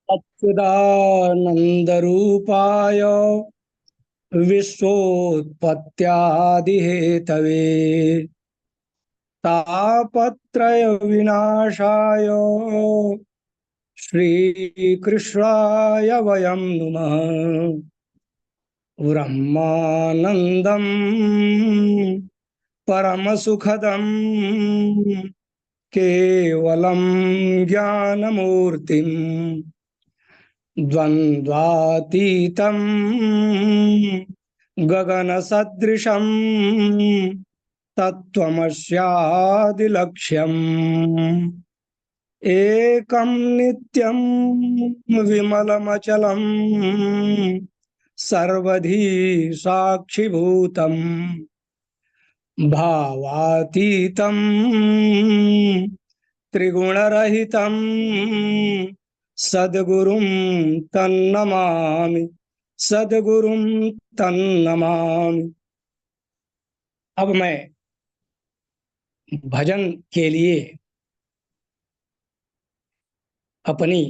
अच्युतानन्दरूपाय विश्वोत्पत्त्यादिहेतवे तापत्रयविनाशाय श्रीकृष्णाय वयं नुमः। ब्रह्मानन्दं परमसुखदं केवलं ज्ञानमूर्तिम् द्वन्द्वातीतं गगनसदृशं तत्त्वमस्यादिलक्ष्यम् एकं नित्यं विमलमचलं सर्वधी साक्षिभूतम् भावातीतं त्रिगुणरहितं सद्गुरुं तन्नमामि सद्गुरुं तन्नमामि। अब मैं भजन के लिए अपनी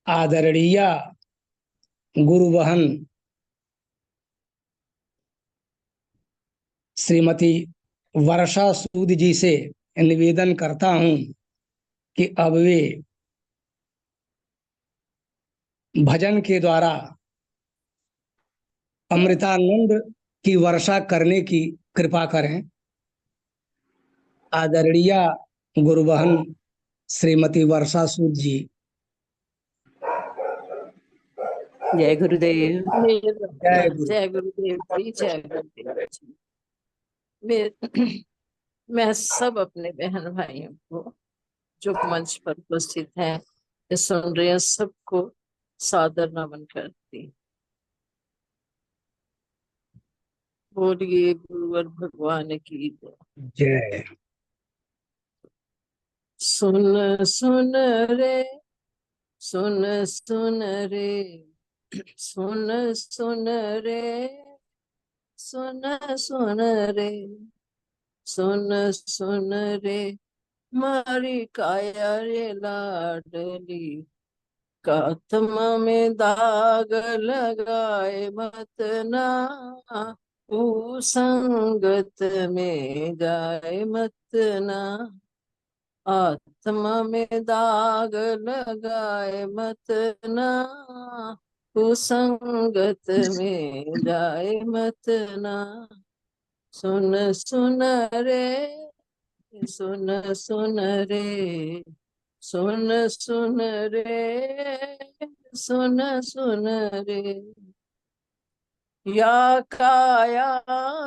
आदरणीय गुरु बहन श्रीमती वर्षा सूद जी से निवेदन करता हूं कि अब वे भजन के द्वारा अमृतानंद की वर्षा करने की कृपा करें। आदरणीय गुरु बहन श्रीमती वर्षा सूद जी। जय गुरुदेव। जय गुरु। जय गुरुदेव जी, जय गुरुदेव जी। मैं सब अपने बहन भाइयों को जो मंच पर उपस्थित हैं, ये सुन रहे हैं, सबको सादर नमन करती। बोलिए गुरुवर भगवान की जय। सुन सुन रे, सुन सुन रे, सुन सुन रे, सुन सुन रे, सुन सुन रे, मारी काया रे लाडली, कात्मा में दाग लगाए मत ना, संगत में जाए मत ना, आत्मा में दाग लगाए मत ना, संगत में जाए मत ना। सुन सुन रे, सुन सुन रे, सुन सुन रे, सुन सुन रे, या काया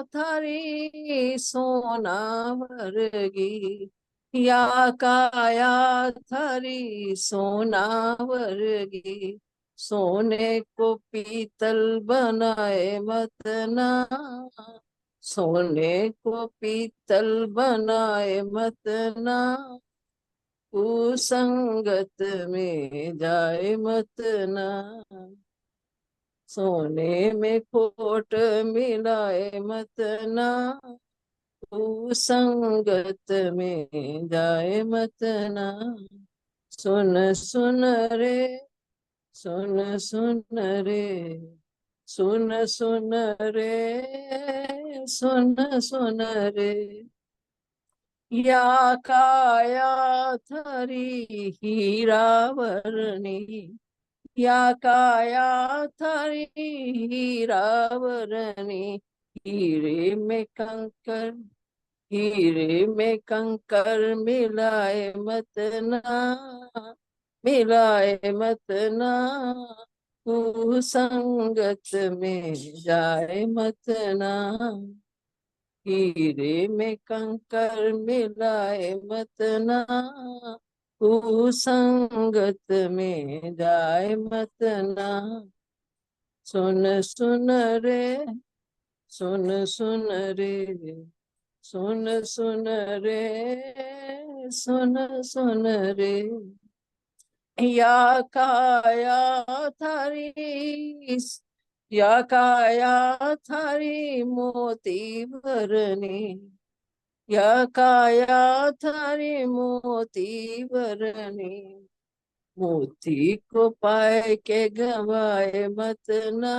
थारी सोना वर्गी, या काया थारी सोना वर्गी, सोने को पीतल बनाए मत ना, सोने को पीतल बनाए मत ना, कुसंगत में जाए मत ना, सोने में खोट मिलाए मत ना, कुसंगत में जाए मत ना। सुन सुन रे, सुन सुन रे, सुन सुन रे, सुन सुन रे, या काया थारी हीरा वर्णी, या काया थारी हीरा वर्णी, हीरे में कंकर, हीरे में कंकर मिलाए मत ना, मिलाए मत ना, संगत में जाए मत ना, हीरे में कंकर मिलाए मत ना, संगत में जाए मत ना। सुन सुन रे, सुन सुन रे, सुन सुन रे, सुन सुन रे, या काया थारी, या काया थारी मोती भरनी, या काया थारी मोती भरनी, मोती को पाए के गवाए मत ना,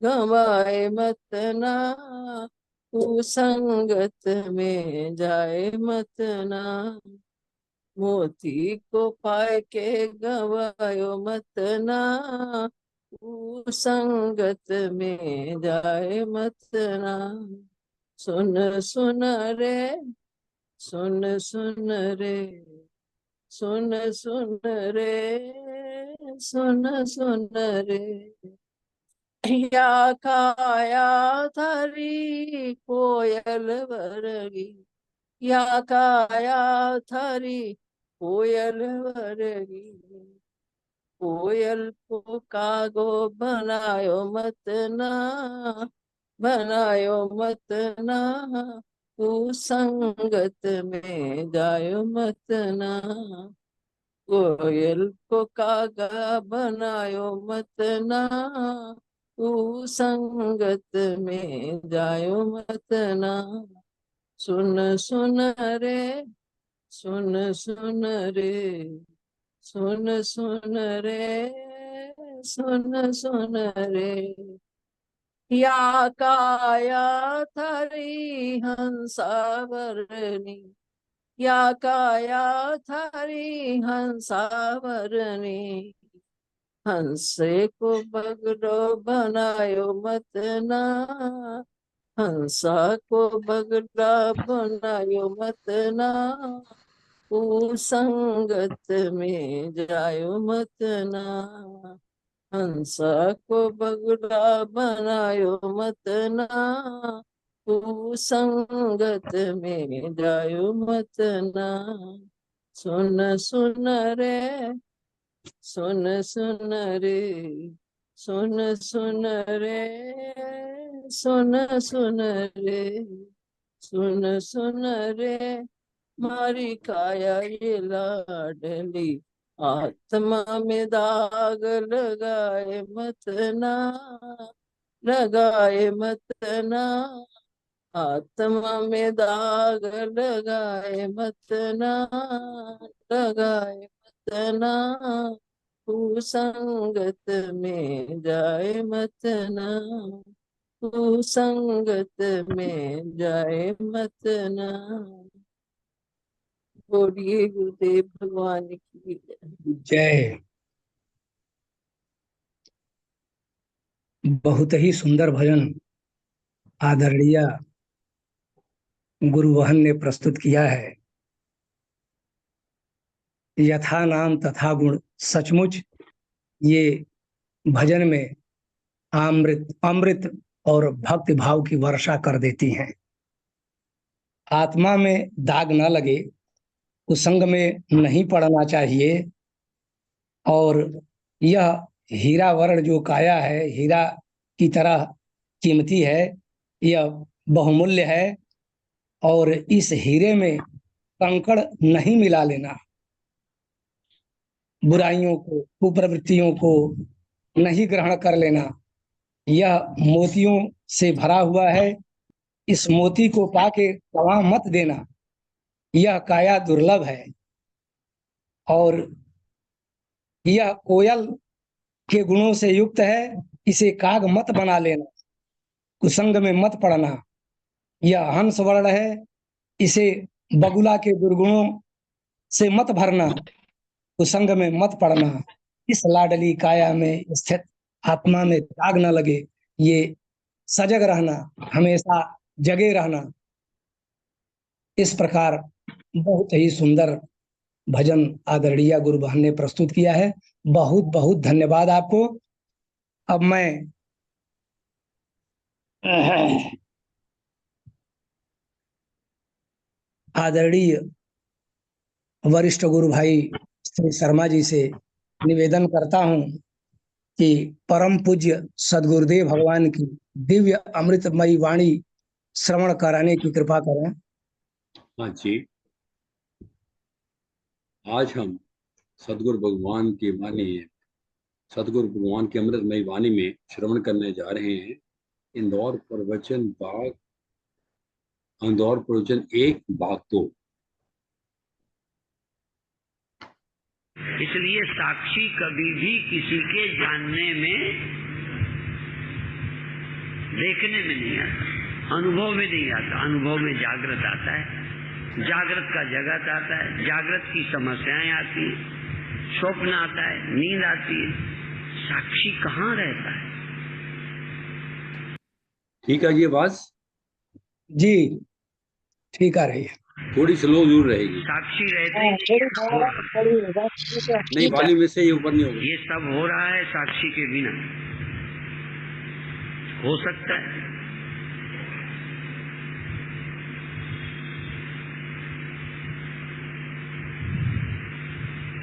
गवाए मत ना, कुसंगत में जाए मत ना। मोती को पाए के गवायो मत ना, कुसंगत में जाए मत ना। सुन सुन रे, सुन सुन रे, सुन सुन रे, सुन सुन रे। या काया थारी कोयल वर्गी, या काया थारी कोयल वर्गी। कोयल को कागो बनायो मत ना, बनायो मत ना, कुसंगत में जायो मत ना। कोयल को कागा बनायो मत ना, कुसंगत में जायो मत ना। सुन सुन रे, सुन सुन रे, सुन सुन रे, सुन सुन रे। या काया थारी हंसावरणी, या काया थारी हंसावरणी। हंसे को बगलो बनायो मत ना, हंसा को बगला बनायो मत ना, कुसंगत में जायो मत ना। हंसा को बगला बनायो मत ना, कुसंगत में जायो मत ना। सुन सुन रे, सुन सुन रे, सुन सुन रे, सुन सुन रे, सुन सुन रे। मारी काया ये लाडली, आत्मा में दाग लगाए मत ना, लगाए मत ना। आत्मा में दाग लगाए मत ना, लगाए मत ना। कुसंगत में जाए मत ना, कुसंगत में जाए मत ना। बोलिए गुरुदेव भगवान की जय। जय। बहुत ही सुंदर भजन आदरणीय गुरुवहन ने प्रस्तुत किया है। यथा नाम तथा गुण, सचमुच ये भजन में अमृत अमृत और भक्ति भाव की वर्षा कर देती हैं। आत्मा में दाग न लगे, कुसंग में नहीं पड़ना चाहिए। और यह हीरा वर्ण जो काया है, हीरा की तरह कीमती है, यह बहुमूल्य है। और इस हीरे में कंकड़ नहीं मिला लेना, बुराइयों को, कुप्रवृत्तियों को नहीं ग्रहण कर लेना। यह मोतियों से भरा हुआ है, इस मोती को पाके गवा मत देना। यह काया दुर्लभ है। और यह कोयल के गुणों से युक्त है, इसे काग मत बना लेना, कुसंग में मत पड़ना। यह हंस वर्ण है, इसे बगुला के दुर्गुणों से मत भरना, कुसंग में मत पड़ना। इस लाडली काया में स्थित आत्मा में दाग न लगे, ये सजग रहना, हमेशा जगे रहना। इस प्रकार बहुत ही सुंदर भजन आदरणीय गुरु बहन ने प्रस्तुत किया है। बहुत बहुत धन्यवाद आपको। अब मैं आदरणीय वरिष्ठ गुरु भाई श्री शर्मा जी से निवेदन करता हूं कि परम पूज्य सदगुरुदेव भगवान की दिव्य अमृतमयी वाणी श्रवण कराने की कृपा करें। हाँ जी, आज हम सदगुरु भगवान की वाणी, सदगुरु भगवान की अमृतमयी वाणी में श्रवण करने जा रहे हैं। इंदौर प्रवचन भाग, इंदौर प्रवचन 1 भाग 2। इसलिए साक्षी कभी भी किसी के जानने में, देखने में नहीं आता, अनुभव में नहीं आता। अनुभव में जागृत आता है, जागृत का जगत आता है, जागृत की समस्याएं आती है, स्वप्न आता है, नींद आती है। साक्षी कहाँ रहता है? ठीक है, ये आवाज जी ठीक आ रही है। थोड़ी स्लो जरूर रहेगी। साक्षी रहते ही नहीं, वाली में से ये ऊपर नहीं होगा। ये सब हो रहा है साक्षी के बिना। हो सकता है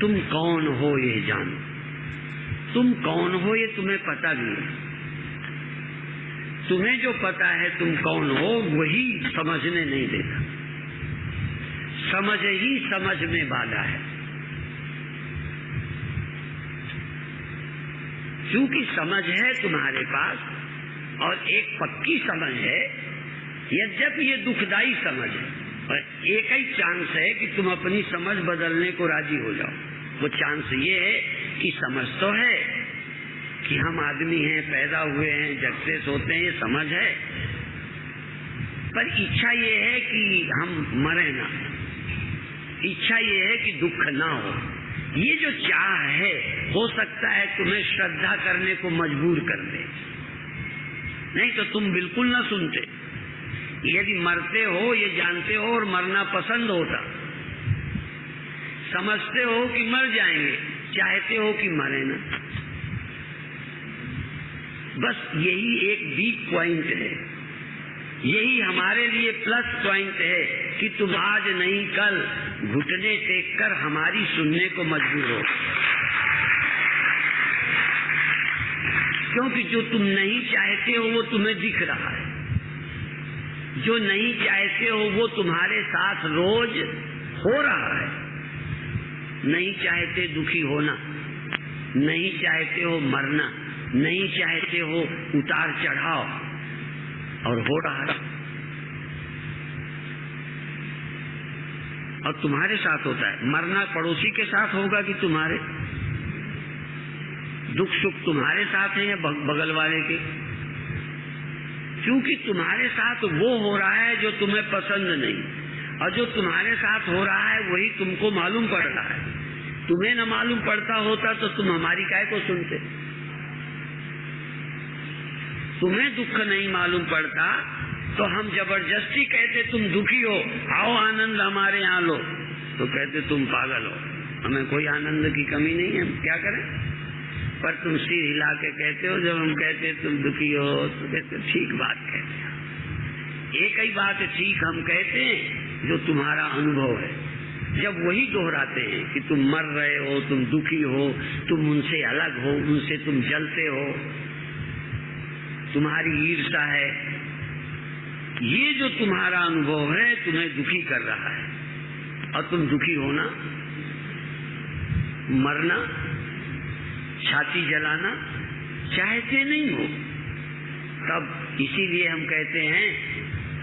तुम कौन हो ये जानो। तुम कौन हो ये तुम्हें पता भी है। तुम्हें जो पता है तुम कौन हो, वही समझने नहीं देता। समझ ही समझ में बाधा है। क्योंकि समझ है तुम्हारे पास, और एक पक्की समझ है, यद्यपि ये दुखदाई समझ है, और एक ही चांस है कि तुम अपनी समझ बदलने को राजी हो जाओ। वो चांस ये है कि समझ तो है कि हम आदमी हैं, पैदा हुए हैं, जगते सोते हैं, ये समझ है, पर इच्छा ये है कि हम मरे ना, इच्छा ये है कि दुख ना हो। ये जो चाह है, हो सकता है तुम्हें श्रद्धा करने को मजबूर कर दे, नहीं तो तुम बिल्कुल ना सुनते। यदि मरते हो ये जानते हो और मरना पसंद होता, समझते हो कि मर जाएंगे, चाहते हो कि मरे ना। बस यही एक वीक पॉइंट है, यही हमारे लिए प्लस पॉइंट है कि तुम आज नहीं कल घुटने टेक कर हमारी सुनने को मजबूर हो। क्योंकि जो तुम नहीं चाहते हो वो तुम्हें दिख रहा है, जो नहीं चाहते हो वो तुम्हारे साथ रोज हो रहा है। नहीं चाहते दुखी होना, नहीं चाहते हो मरना, नहीं चाहते हो उतार चढ़ाव, और हो रहा है। और तुम्हारे साथ होता है। मरना पड़ोसी के साथ होगा कि तुम्हारे? दुख सुख तुम्हारे साथ है या बगल वाले के? क्योंकि तुम्हारे साथ वो हो रहा है जो तुम्हें पसंद नहीं, और जो तुम्हारे साथ हो रहा है वही तुमको मालूम पड़ रहा है। तुम्हें न मालूम पड़ता होता तो तुम हमारी काहे को सुनते? तुम्हें दुख नहीं मालूम पड़ता तो हम जबरदस्ती कहते तुम दुखी हो, आओ आनंद हमारे यहाँ लो, तो कहते तुम पागल हो, हमें कोई आनंद की कमी नहीं है, हम क्या करें? पर तुम सिर हिला के कहते हो। जब हम कहते तुम दुखी हो तो कहते ठीक बात कहते हो। एक ही बात ठीक हम कहते हैं जो तुम्हारा अनुभव है। जब वही दोहराते हैं कि तुम मर रहे हो, तुम दुखी हो, तुम उनसे अलग हो, उनसे तुम जलते हो, तुम्हारी ईर्ष्या है, ये जो तुम्हारा अनुभव है तुम्हें दुखी कर रहा है। और तुम दुखी होना, मरना, छाती जलाना चाहते नहीं हो। तब इसीलिए हम कहते हैं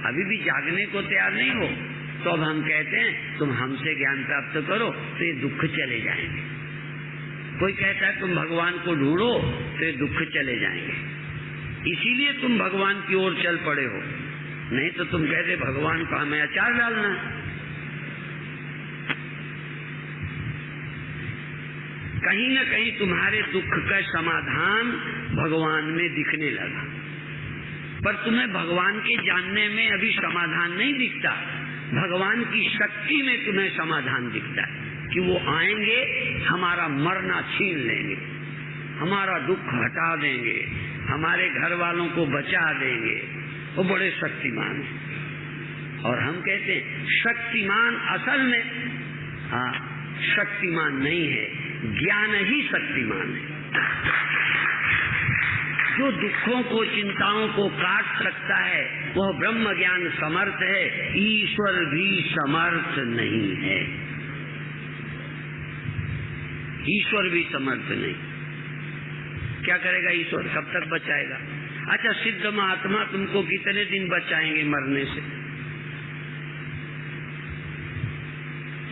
अभी भी जागने को तैयार नहीं हो, तो अब हम कहते हैं तुम हमसे ज्ञान प्राप्त करो तो ये दुख चले जाएंगे। कोई कहता है तुम भगवान को ढूंढो तो ये दुख चले जाएंगे। इसीलिए तुम भगवान की ओर चल पड़े हो, नहीं तो तुम कहते भगवान को हमें अचार डालना। कहीं न कहीं तुम्हारे दुख का समाधान भगवान में दिखने लगा, पर तुम्हें भगवान के जानने में अभी समाधान नहीं दिखता। भगवान की शक्ति में तुम्हें समाधान दिखता है कि वो आएंगे, हमारा मरना छीन लेंगे, हमारा दुख हटा देंगे, हमारे घर वालों को बचा देंगे। वो बड़े शक्तिमान हैं। और हम कहते हैं शक्तिमान असल में शक्तिमान नहीं है, ज्ञान ही शक्तिमान है। जो दुखों को, चिंताओं को काट सकता है वह ब्रह्म ज्ञान समर्थ है, ईश्वर भी समर्थ नहीं है। ईश्वर भी समर्थ नहीं। क्या करेगा ईश्वर? कब तक बचाएगा? अच्छा, सिद्ध महात्मा तुमको कितने दिन बचाएंगे मरने से?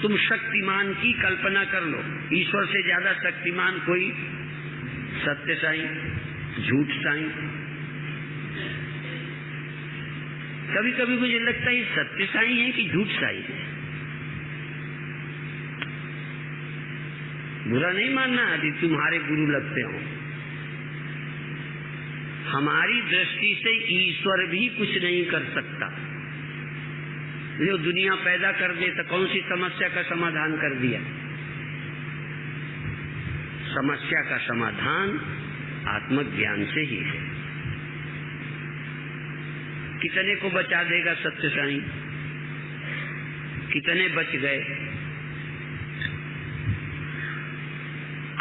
तुम शक्तिमान की कल्पना कर लो, ईश्वर से ज्यादा शक्तिमान कोई? सत्य साईं, झूठ साईं। कभी कभी मुझे लगता है ये सत्य साईं है कि झूठ साईं है। बुरा नहीं मानना यदि तुम्हारे गुरु लगते हो। हमारी दृष्टि से ईश्वर भी कुछ नहीं कर सकता। जो दुनिया पैदा कर दे तो कौन सी समस्या का समाधान कर दिया? समस्या का समाधान आत्मज्ञान से ही है। कितने को बचा देगा सत्य साईं? कितने बच गए?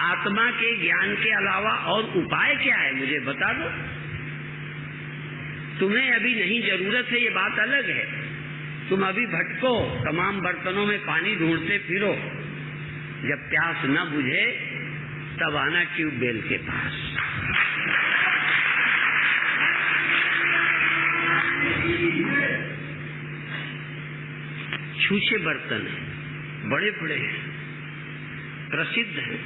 आत्मा के ज्ञान के अलावा और उपाय क्या है, मुझे बता दो। तुम्हें अभी नहीं जरूरत है, ये बात अलग है। तुम अभी भटको, तमाम बर्तनों में पानी ढूंढते फिरो। जब प्यास न बुझे तब आना ट्यूबवेल के पास। छूछे बर्तन हैं, बड़े बड़े हैं, प्रसिद्ध हैं,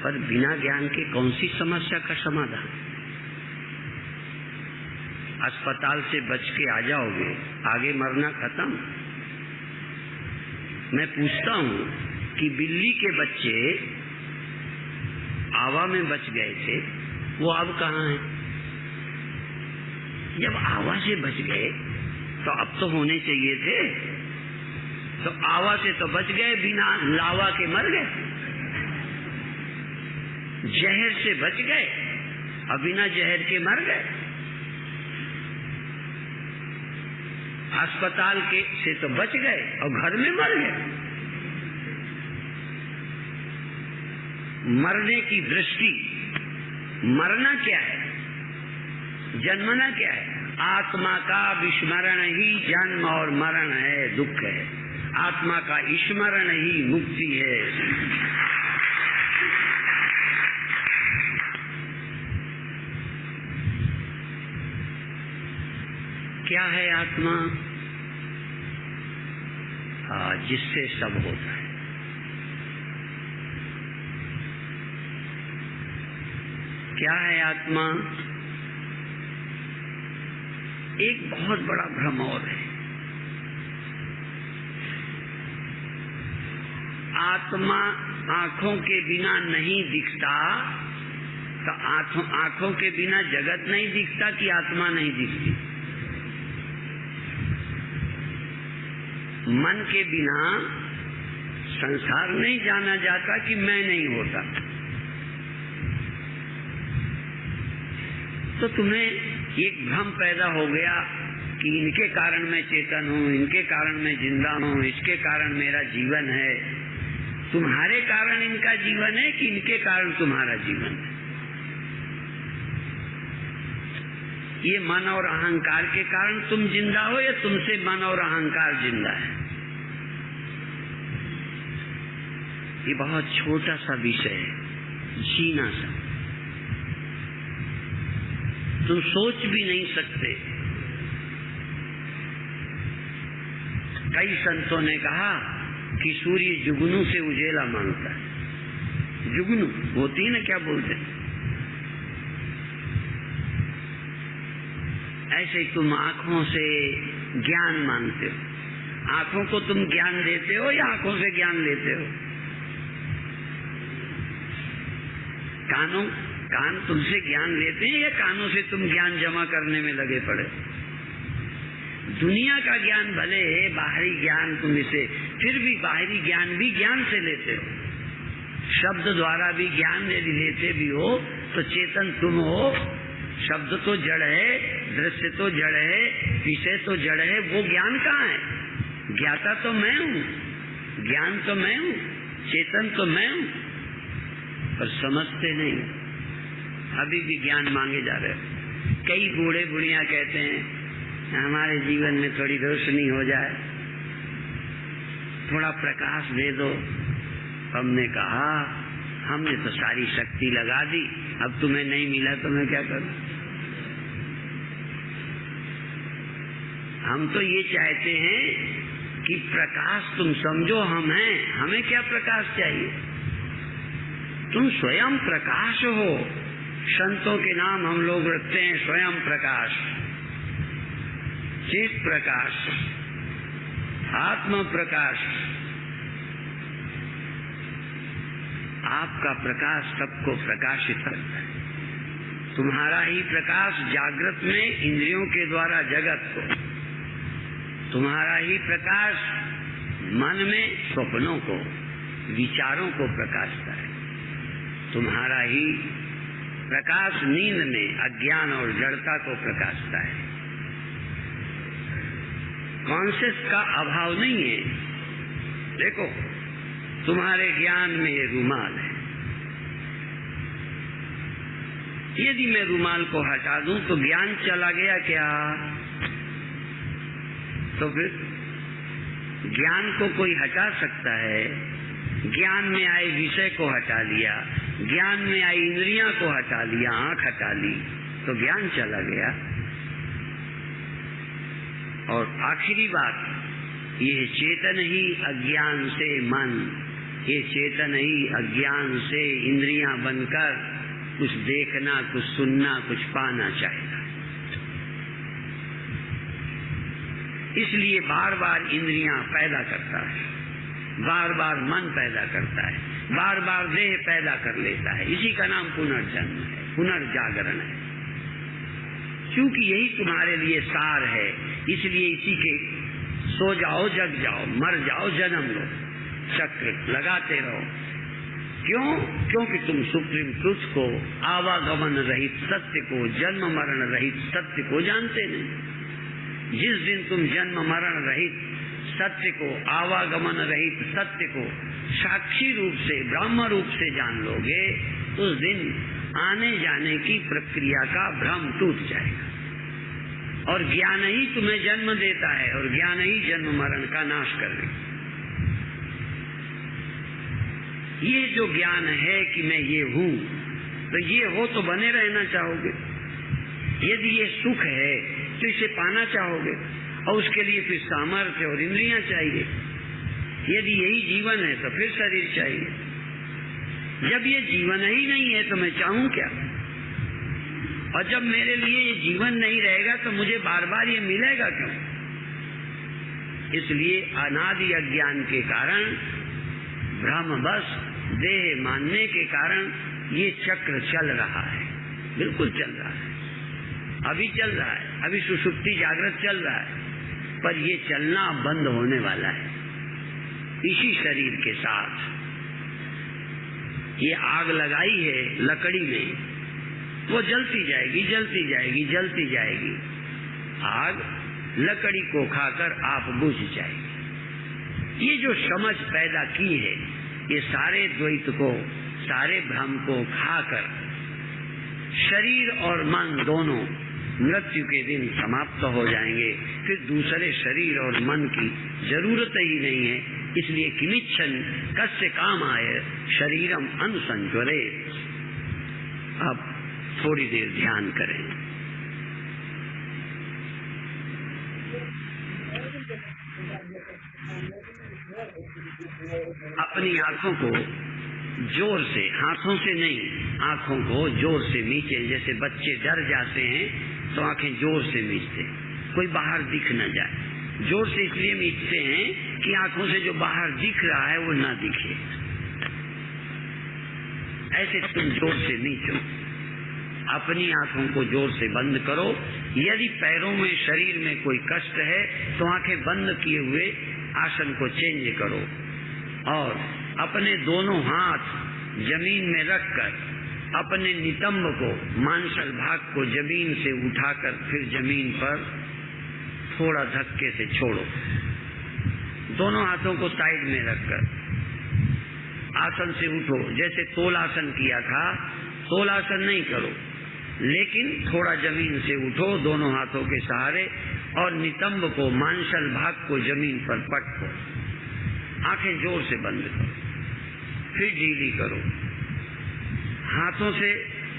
पर बिना ज्ञान के कौन सी समस्या का समाधान? अस्पताल से बच के आ जाओगे, आगे मरना खत्म। मैं पूछता हूं कि बिल्ली के बच्चे आवा में बच गए थे, वो अब कहाँ हैं? जब आवा से बच गए तो अब तो होने चाहिए थे। तो आवा से तो बच गए, बिना लावा के मर गए। जहर से बच गए और बिना जहर के मर गए। अस्पताल के से तो बच गए और घर में मर गए। मरने की दृष्टि, मरना क्या है, जन्मना क्या है? आत्मा का विस्मरण ही जन्म और मरण है, दुख है। आत्मा का स्मरण ही मुक्ति है। क्या है आत्मा? जिससे सब होता है। क्या है आत्मा? एक बहुत बड़ा भ्रम और है। आत्मा आंखों के बिना नहीं दिखता, तो आंखों के बिना जगत नहीं दिखता कि आत्मा नहीं दिखती? मन के बिना संसार नहीं जाना जाता कि मैं नहीं होता। तो तुम्हें एक भ्रम पैदा हो गया कि इनके कारण मैं चेतन हूँ, इनके कारण मैं जिंदा हूँ, इसके कारण मेरा जीवन है। तुम्हारे कारण इनका जीवन है कि इनके कारण तुम्हारा जीवन है? ये मन और अहंकार के कारण तुम जिंदा हो या तुमसे मन और अहंकार जिंदा है? ये बहुत छोटा सा विषय है, जीना सा। तुम सोच भी नहीं सकते। कई संतों ने कहा कि सूर्य जुगनू से उजेला मांगता है। जुगनू होती है ना, क्या बोलते हैं? ऐसे तुम आंखों से ज्ञान मांगते हो। आंखों को तुम ज्ञान देते हो या आंखों से ज्ञान लेते हो? कान तुमसे ज्ञान लेते हैं या कानों से तुम ज्ञान जमा करने में लगे पड़े? दुनिया का ज्ञान भले है, बाहरी ज्ञान तुम इसे, फिर भी बाहरी ज्ञान भी ज्ञान से लेते हो। शब्द द्वारा भी ज्ञान यदि लेते भी हो तो चेतन तुम हो। शब्द तो जड़ है, दृश्य तो जड़ है, विषय तो जड़ है, वो ज्ञान कहाँ है? ज्ञाता तो मैं हूँ, ज्ञान तो मैं हूँ, चेतन तो मैं हूँ, पर समझते नहीं। अभी भी ज्ञान मांगे जा रहे। कई बूढ़े बुढ़िया कहते हैं हमारे जीवन में थोड़ी रोशनी हो जाए, थोड़ा प्रकाश दे दो। हमने कहा हमने तो सारी शक्ति लगा दी, अब तुम्हें नहीं मिला तो मैं क्या करूं? हम तो ये चाहते हैं कि प्रकाश तुम समझो हम हैं, हमें क्या प्रकाश चाहिए? तुम स्वयं प्रकाश हो। संतों के नाम हम लोग रखते हैं स्वयं प्रकाश, चित प्रकाश, आत्म प्रकाश। आपका प्रकाश सबको प्रकाशित करता है। तुम्हारा ही प्रकाश जागृत में इंद्रियों के द्वारा जगत को, तुम्हारा ही प्रकाश मन में स्वप्नों को, विचारों को प्रकाशता है। तुम्हारा ही प्रकाश नींद में अज्ञान और जड़ता को प्रकाशता है। कॉन्शियस का अभाव नहीं है। देखो, तुम्हारे ज्ञान में ये रुमाल है। यदि मैं रुमाल को हटा दूं तो ज्ञान चला गया क्या? तो फिर ज्ञान को कोई हटा सकता है? ज्ञान में आए विषय को हटा लिया, ज्ञान में आई इंद्रियां को हटा लिया, आंख हटा ली, तो ज्ञान चला गया। और आखिरी बात, ये चेतन ही अज्ञान से मन, ये चेतन ही अज्ञान से इंद्रियां बनकर कुछ देखना, कुछ सुनना, कुछ पाना चाहेगा। इसलिए बार बार इंद्रियां पैदा करता है, बार बार मन पैदा करता है, बार बार देह पैदा कर लेता है। इसी का नाम पुनर्जन्म है, पुनर्जागरण है। क्योंकि यही तुम्हारे लिए सार है, इसलिए इसी के सो जाओ जग जाओ, मर जाओ जन्म लो, चक्र लगाते रहो। क्यों? क्योंकि तुम सुप्रीम ट्रुथ को, आवागमन रहित सत्य को, जन्म मरण रहित सत्य को जानते नहीं। जिस दिन तुम जन्म मरण रहित सत्य को, आवागमन रहित सत्य को साक्षी रूप से, ब्रह्म रूप से जान लोगे, उस दिन आने जाने की प्रक्रिया का भ्रम टूट जाएगा। और ज्ञान ही तुम्हें जन्म देता है, और ज्ञान ही जन्म मरण का नाश कर देगा। ये जो ज्ञान है कि मैं ये हूँ, तो ये हो तो बने रहना चाहोगे। यदि ये सुख है तो इसे पाना चाहोगे, और उसके लिए फिर सामर्थ्य और इंद्रियां चाहिए। यदि यही जीवन है तो फिर शरीर चाहिए। जब ये जीवन ही नहीं है तो मैं चाहूं क्या? और जब मेरे लिए ये जीवन नहीं रहेगा तो मुझे बार बार ये मिलेगा क्यों? इसलिए अनादि अज्ञान के कारण, भ्रम बस देह मानने के कारण ये चक्र चल रहा है, बिल्कुल चल रहा है, अभी चल रहा है, अभी सुषुप्ति जागृत चल रहा है, पर ये चलना बंद होने वाला है। इसी शरीर के साथ ये आग लगाई है लकड़ी में, वो जलती जाएगी, जलती जाएगी, जलती जाएगी। आग लकड़ी को खाकर आप बुझ जाएगी। ये जो समझ पैदा की है, ये सारे द्वैत को, सारे भ्रम को खाकर शरीर और मन दोनों मृत्यु के दिन समाप्त हो जाएंगे। फिर दूसरे शरीर और मन की जरूरत ही नहीं है। इसलिए किमिच्छन कस्य काम आए शरीरम अनुसंजरे। अब थोड़ी देर ध्यान करें। अपनी आंखों को जोर से, हाथों से नहीं, आंखों को जोर से मीचे। जैसे बच्चे डर जाते हैं तो आंखें जोर से मीचते, कोई बाहर दिख न जाए। जोर से इसलिए मीचते हैं कि आंखों से जो बाहर दिख रहा है वो ना दिखे। ऐसे तुम जोर से मीचो। अपनी आंखों को जोर से बंद करो। यदि पैरों में, शरीर में कोई कष्ट है तो आंखें बंद किए हुए आसन को चेंज करो, और अपने दोनों हाथ जमीन में रखकर अपने नितंब को, मांसल भाग को जमीन से उठाकर फिर जमीन पर थोड़ा धक्के से छोड़ो। दोनों हाथों को साइड में रखकर आसन से उठो। जैसे तोलासन किया था, तोलासन नहीं करो, लेकिन थोड़ा जमीन से उठो दोनों हाथों के सहारे, और नितंब को, मांसल भाग को जमीन पर पटको। आंखें जोर से बंद करो, फिर ढीली करो। हाथों से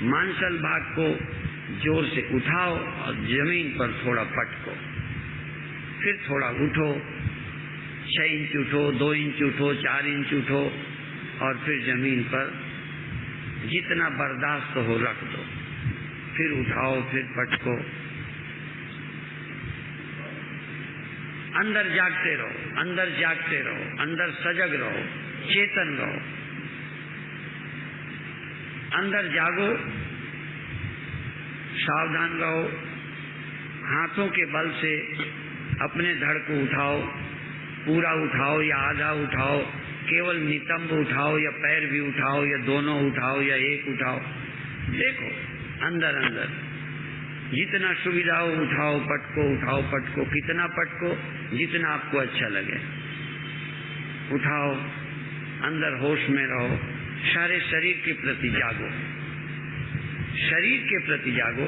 मांसल भाग को जोर से उठाओ और जमीन पर थोड़ा पटको, फिर थोड़ा उठो, 6 इंच उठो, 2 इंच उठो, 4 इंच उठो और फिर जमीन पर जितना बर्दाश्त हो रख दो, फिर उठाओ, फिर पटको। अंदर जागते रहो, अंदर जागते रहो, अंदर सजग रहो, चेतन रहो। अंदर जागो, सावधान रहो। हाथों के बल से अपने धड़ को उठाओ, पूरा उठाओ या आधा उठाओ, केवल नितंब उठाओ या पैर भी उठाओ या दोनों उठाओ या एक उठाओ। देखो अंदर अंदर जितना सुविधा हो उठाओ, पटको, उठाओ, पटको। कितना पटको? जितना आपको अच्छा लगे उठाओ। अंदर होश में रहो, सारे शरीर के प्रति जागो, शरीर के प्रति जागो।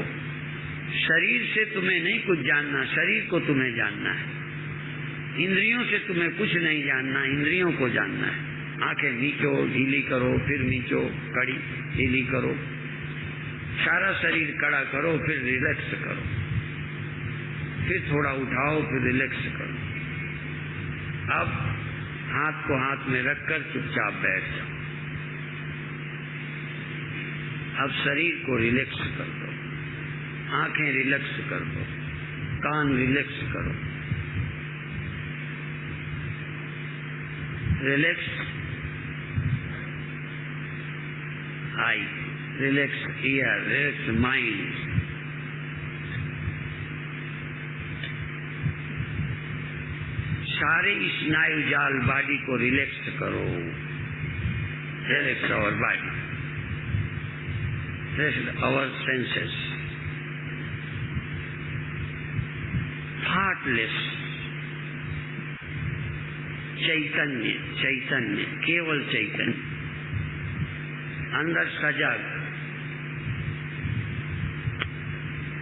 शरीर से तुम्हें नहीं कुछ जानना, शरीर को तुम्हें जानना है। इंद्रियों से तुम्हें कुछ नहीं जानना, इंद्रियों को जानना है। आंखें नीचो, ढीली करो, फिर नीचो, कड़ी ढीली करो, सारा शरीर कड़ा करो, फिर रिलैक्स करो, फिर थोड़ा उठाओ, फिर रिलैक्स करो। अब हाथ को हाथ में रखकर चुपचाप बैठ जाओ। अब शरीर को रिलैक्स कर दो, आंखें रिलैक्स कर दो, कान रिलैक्स करो। Relax eye, relax ear, relax mind. सारे स्नायु जाल बॉडी को रिलैक्स करो। Relax our body, relax our senses. Heartless चैतन्य, चैतन्य, केवल चैतन्य, अंदर सजग।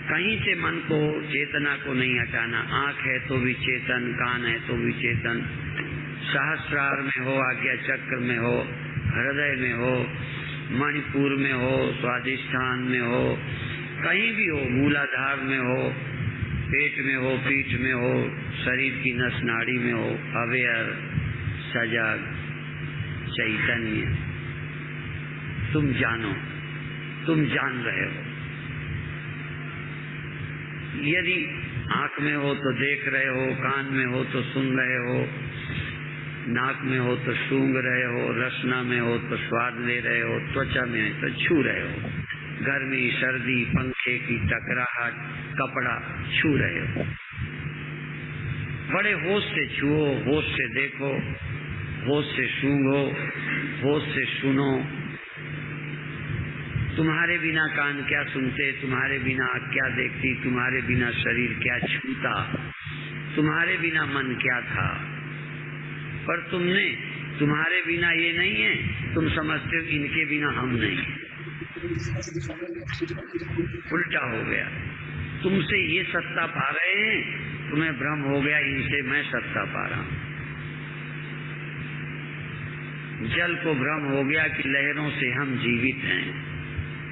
कहीं से मन को, चेतना को नहीं हटाना। आंख है तो भी चेतन, कान है तो भी चेतन, सहस्रार में हो, आज्ञा चक्र में हो, हृदय में हो, मणिपुर में हो, स्वादिष्ठान में हो, कहीं भी हो, मूलाधार में हो, पेट में हो, पीठ में हो, शरीर की नस नाड़ी में हो, अवेयर, सजग, चैतन्य। तुम जानो, तुम जान रहे हो। यदि आंख में हो तो देख रहे हो, कान में हो तो सुन रहे हो, नाक में हो तो सूंघ रहे हो, रसना में हो तो स्वाद ले रहे हो, त्वचा में है तो छू रहे हो, गर्मी, सर्दी, पंखे की टकराहट, कपड़ा छू रहे हो। बड़े होश से छुओ, होश से देखो, होश से सूंघो, होश से सुनो। तुम्हारे बिना कान क्या सुनते, तुम्हारे बिना आँख क्या देखती, तुम्हारे बिना शरीर क्या छूता, तुम्हारे बिना मन क्या था। पर तुमने, तुम्हारे बिना ये नहीं है, तुम समझते हो इनके बिना हम नहीं। उल्टा हो गया। तुमसे ये सत्ता पा रहे हैं, तुम्हें भ्रम हो गया इनसे मैं सत्ता पा रहा हूं। जल को भ्रम हो गया कि लहरों से हम जीवित हैं,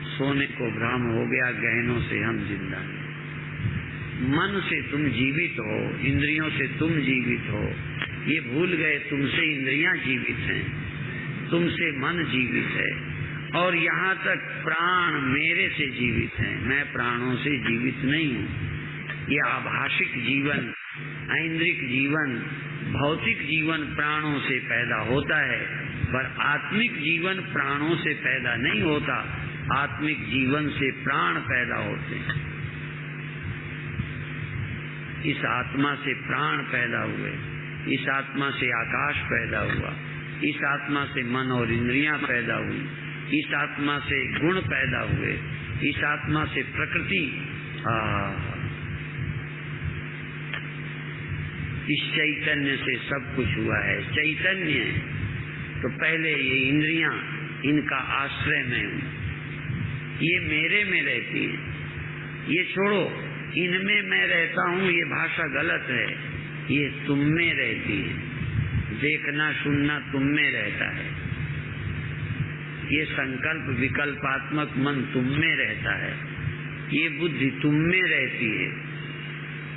सोने को भ्रम हो गया गहनों से हम जिंदा हैं। मन से तुम जीवित हो, इंद्रियों से तुम जीवित हो, ये भूल गए तुमसे इंद्रियां जीवित हैं, तुमसे मन जीवित है। और यहाँ तक प्राण मेरे से जीवित हैं, मैं प्राणों से जीवित नहीं हूँ। ये आभाषिक जीवन, ऐन्द्रिक जीवन, भौतिक जीवन प्राणों से पैदा होता है, पर आत्मिक जीवन प्राणों से पैदा नहीं होता। आत्मिक जीवन से प्राण पैदा होते हैं। इस आत्मा से प्राण पैदा हुए, इस आत्मा से आकाश पैदा हुआ, इस आत्मा से मन और इंद्रियां पैदा हुई, इस आत्मा से गुण पैदा हुए, इस आत्मा से प्रकृति। इस चैतन्य से सब कुछ हुआ है। चैतन्य तो पहले ये इंद्रियां, इनका आश्रय में हूं, ये मेरे में रहती है। ये छोड़ो, इनमें मैं रहता हूँ, ये भाषा गलत है। ये तुम में रहती है। देखना सुनना तुम में रहता है। ये संकल्प विकल्पात्मक मन तुम में रहता है। ये बुद्धि तुम में रहती है,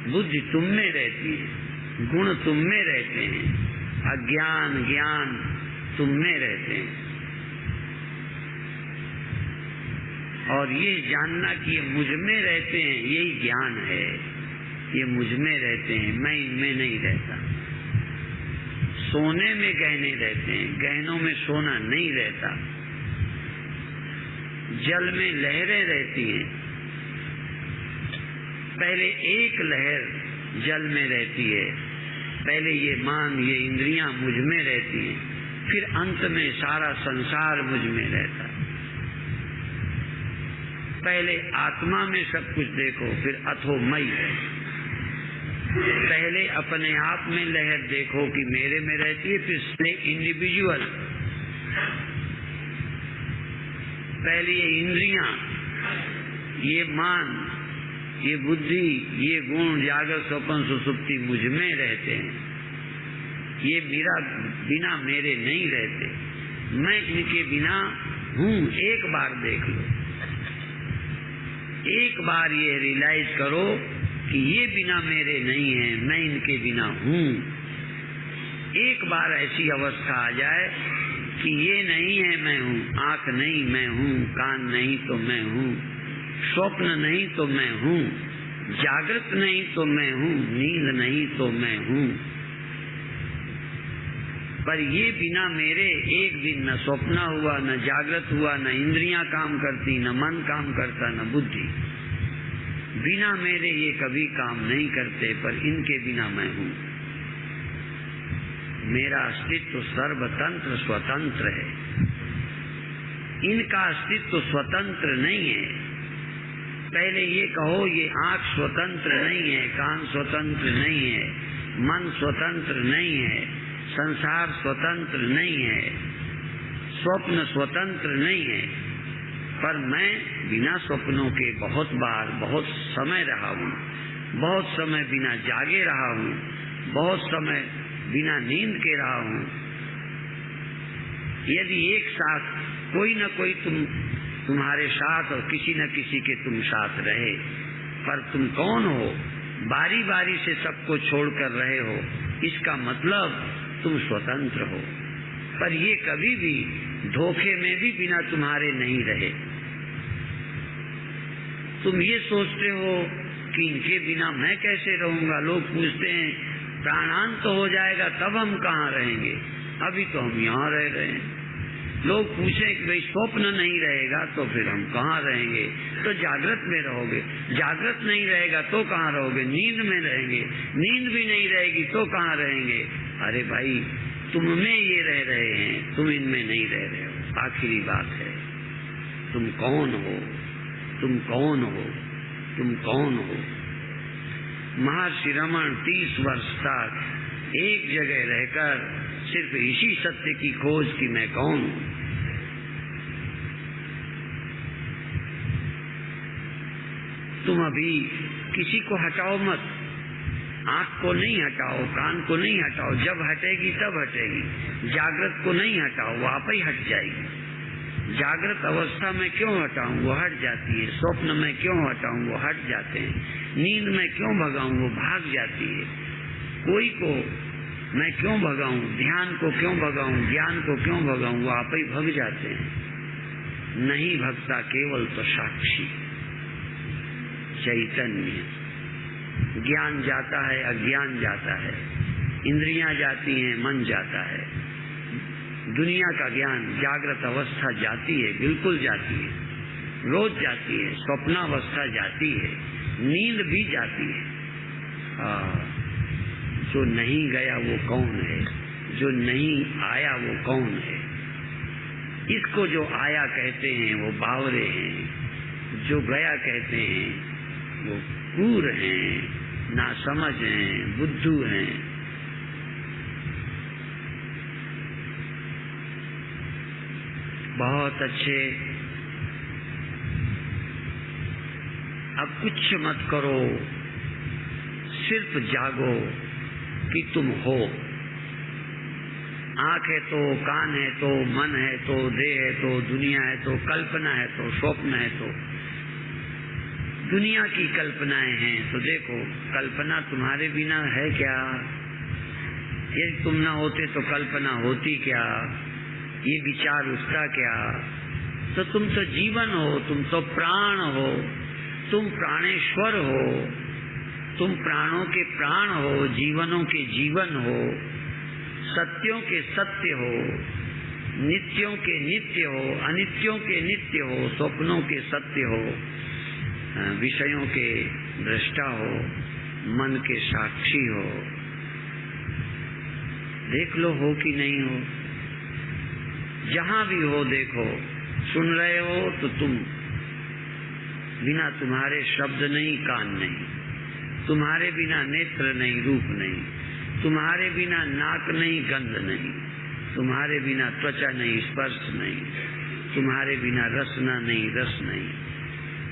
बुद्धि तुम में रहती है, गुण तुम में रहते हैं, अज्ञान ज्ञान तुम में रहते हैं। और ये जानना कि ये मुझ में रहते हैं, यही ज्ञान है। ये मुझ में रहते हैं, मैं इनमें नहीं रहता। सोने में गहने रहते हैं, गहनों में सोना नहीं रहता। जल में लहरें रहती हैं, पहले एक लहर जल में रहती है, पहले ये मान ये इंद्रियां मुझ में रहती हैं, फिर अंत में सारा संसार मुझ में रहता है। पहले आत्मा में सब कुछ देखो, फिर अथोमयी। पहले अपने आप में लहर देखो कि मेरे में रहती है, फिर इंडिविजुअल। पहले ये इंद्रियां, ये मान, ये बुद्धि, ये गुण जागृत स्वप्न सुसुप्ति मुझ में रहते हैं। ये मेरा बिना मेरे नहीं रहते, मैं इनके बिना हूँ। एक बार देख लो, एक बार ये रियलाइज करो कि ये बिना मेरे नहीं है, मैं इनके बिना हूँ। एक बार ऐसी अवस्था आ जाए कि ये नहीं है मैं हूँ, आंख नहीं मैं हूँ, कान नहीं तो मैं हूँ, स्वप्न नहीं तो मैं हूँ, जागृत नहीं तो मैं हूँ, नींद नहीं तो मैं हूँ। पर ये बिना मेरे एक दिन न स्वप्न हुआ, न जागृत हुआ, न इंद्रियां काम करती, न मन काम करता, न बुद्धि। बिना मेरे ये कभी काम नहीं करते, पर इनके बिना मैं हूँ। मेरा अस्तित्व सर्वतंत्र स्वतंत्र है, इनका अस्तित्व स्वतंत्र नहीं है। पहले ये कहो, ये आंख स्वतंत्र नहीं है, कान स्वतंत्र नहीं है, मन स्वतंत्र नहीं है, संसार स्वतंत्र नहीं है, स्वप्न स्वतंत्र नहीं है। पर मैं बिना स्वप्नों के बहुत बार बहुत समय रहा हूँ, बहुत समय बिना जागे रहा हूँ, बहुत समय बिना नींद के रहा हूँ। यदि एक साथ कोई न कोई तुम्हारे साथ और किसी न किसी के तुम साथ रहे, पर तुम कौन हो? बारी बारी से सबको छोड़कर रहे हो, इसका मतलब तुम स्वतंत्र हो। पर ये कभी भी धोखे में भी बिना तुम्हारे नहीं रहे। तुम ये सोचते हो कि इनके बिना मैं कैसे रहूंगा। लोग पूछते हैं प्राणांत तो हो जाएगा तब हम कहाँ रहेंगे, अभी तो हम यहाँ रह रहे हैं। लोग पूछे कि भाई स्वप्न नहीं रहेगा तो फिर हम कहाँ रहेंगे, तो जागृत में रहोगे। जागृत नहीं रहेगा तो कहाँ रहोगे, नींद में रहेंगे। नींद भी नहीं रहेगी तो कहाँ रहेंगे। अरे भाई, तुम में ये रह रहे हैं, तुम इनमें नहीं रह रहे हो। आखिरी बात है, तुम कौन हो? तुम कौन हो? तुम कौन हो? महर्षि रमण 30 वर्ष तक एक जगह रहकर सिर्फ इसी सत्य की खोज कि मैं कौन हूं। तुम अभी किसी को हटाओ मत, आंख को नहीं हटाओ, कान को नहीं हटाओ, जब हटेगी तब हटेगी। जागृत को नहीं हटाओ, वो आप ही हट जाएगी। जागृत अवस्था में क्यों हटाऊं, वो हट जाती है। स्वप्न में क्यों हटाऊं, वो हट जाते हैं। नींद में क्यों भगाऊं, वो भाग जाती है। कोई को मैं क्यों भगाऊं, ध्यान को क्यों भगाऊं, ज्ञान को क्यों भगाऊं, वो आप ही भग जाते हैं। नहीं भगता केवल तो साक्षी चैतन्य। ज्ञान जाता है, अज्ञान जाता है, इंद्रियां जाती हैं, मन जाता है। दुनिया का ज्ञान, जागृत अवस्था जाती है, बिल्कुल जाती है, रोज जाती है। स्वप्नावस्था जाती है, नींद भी जाती है। जो नहीं गया वो कौन है? जो नहीं आया वो कौन है? इसको जो आया कहते हैं वो बावरे हैं, जो गया कहते हैं वो क्रूर हैं, नासमझ हैं, बुद्धू हैं। बहुत अच्छे, अब कुछ मत करो, सिर्फ जागो कि तुम हो। आंख है तो, कान है तो, मन है तो, देह है तो, दुनिया है तो, कल्पना है तो, स्वप्न है तो। दुनिया की कल्पनाएं हैं तो देखो, कल्पना तुम्हारे बिना है क्या? यदि तुम न होते तो कल्पना होती क्या, ये विचार उठता क्या। तो तुम तो जीवन हो, तुम तो प्राण हो, तुम प्राणेश्वर हो, तुम प्राणों के प्राण हो, जीवनों के जीवन हो, सत्यों के सत्य हो, नित्यों के नित्य हो, अनित्यों के नित्य हो, स्वप्नों के सत्य हो, विषयों के दृष्टा हो, मन के साक्षी हो। देख लो हो कि नहीं हो, जहां भी हो देखो। सुन रहे हो तो तुम, बिना तुम्हारे शब्द नहीं, कान नहीं, तुम्हारे बिना नेत्र नहीं, रूप नहीं, तुम्हारे बिना नाक नहीं, गंध नहीं, तुम्हारे बिना त्वचा नहीं, स्पर्श नहीं, तुम्हारे बिना रसना नहीं, रस नहीं,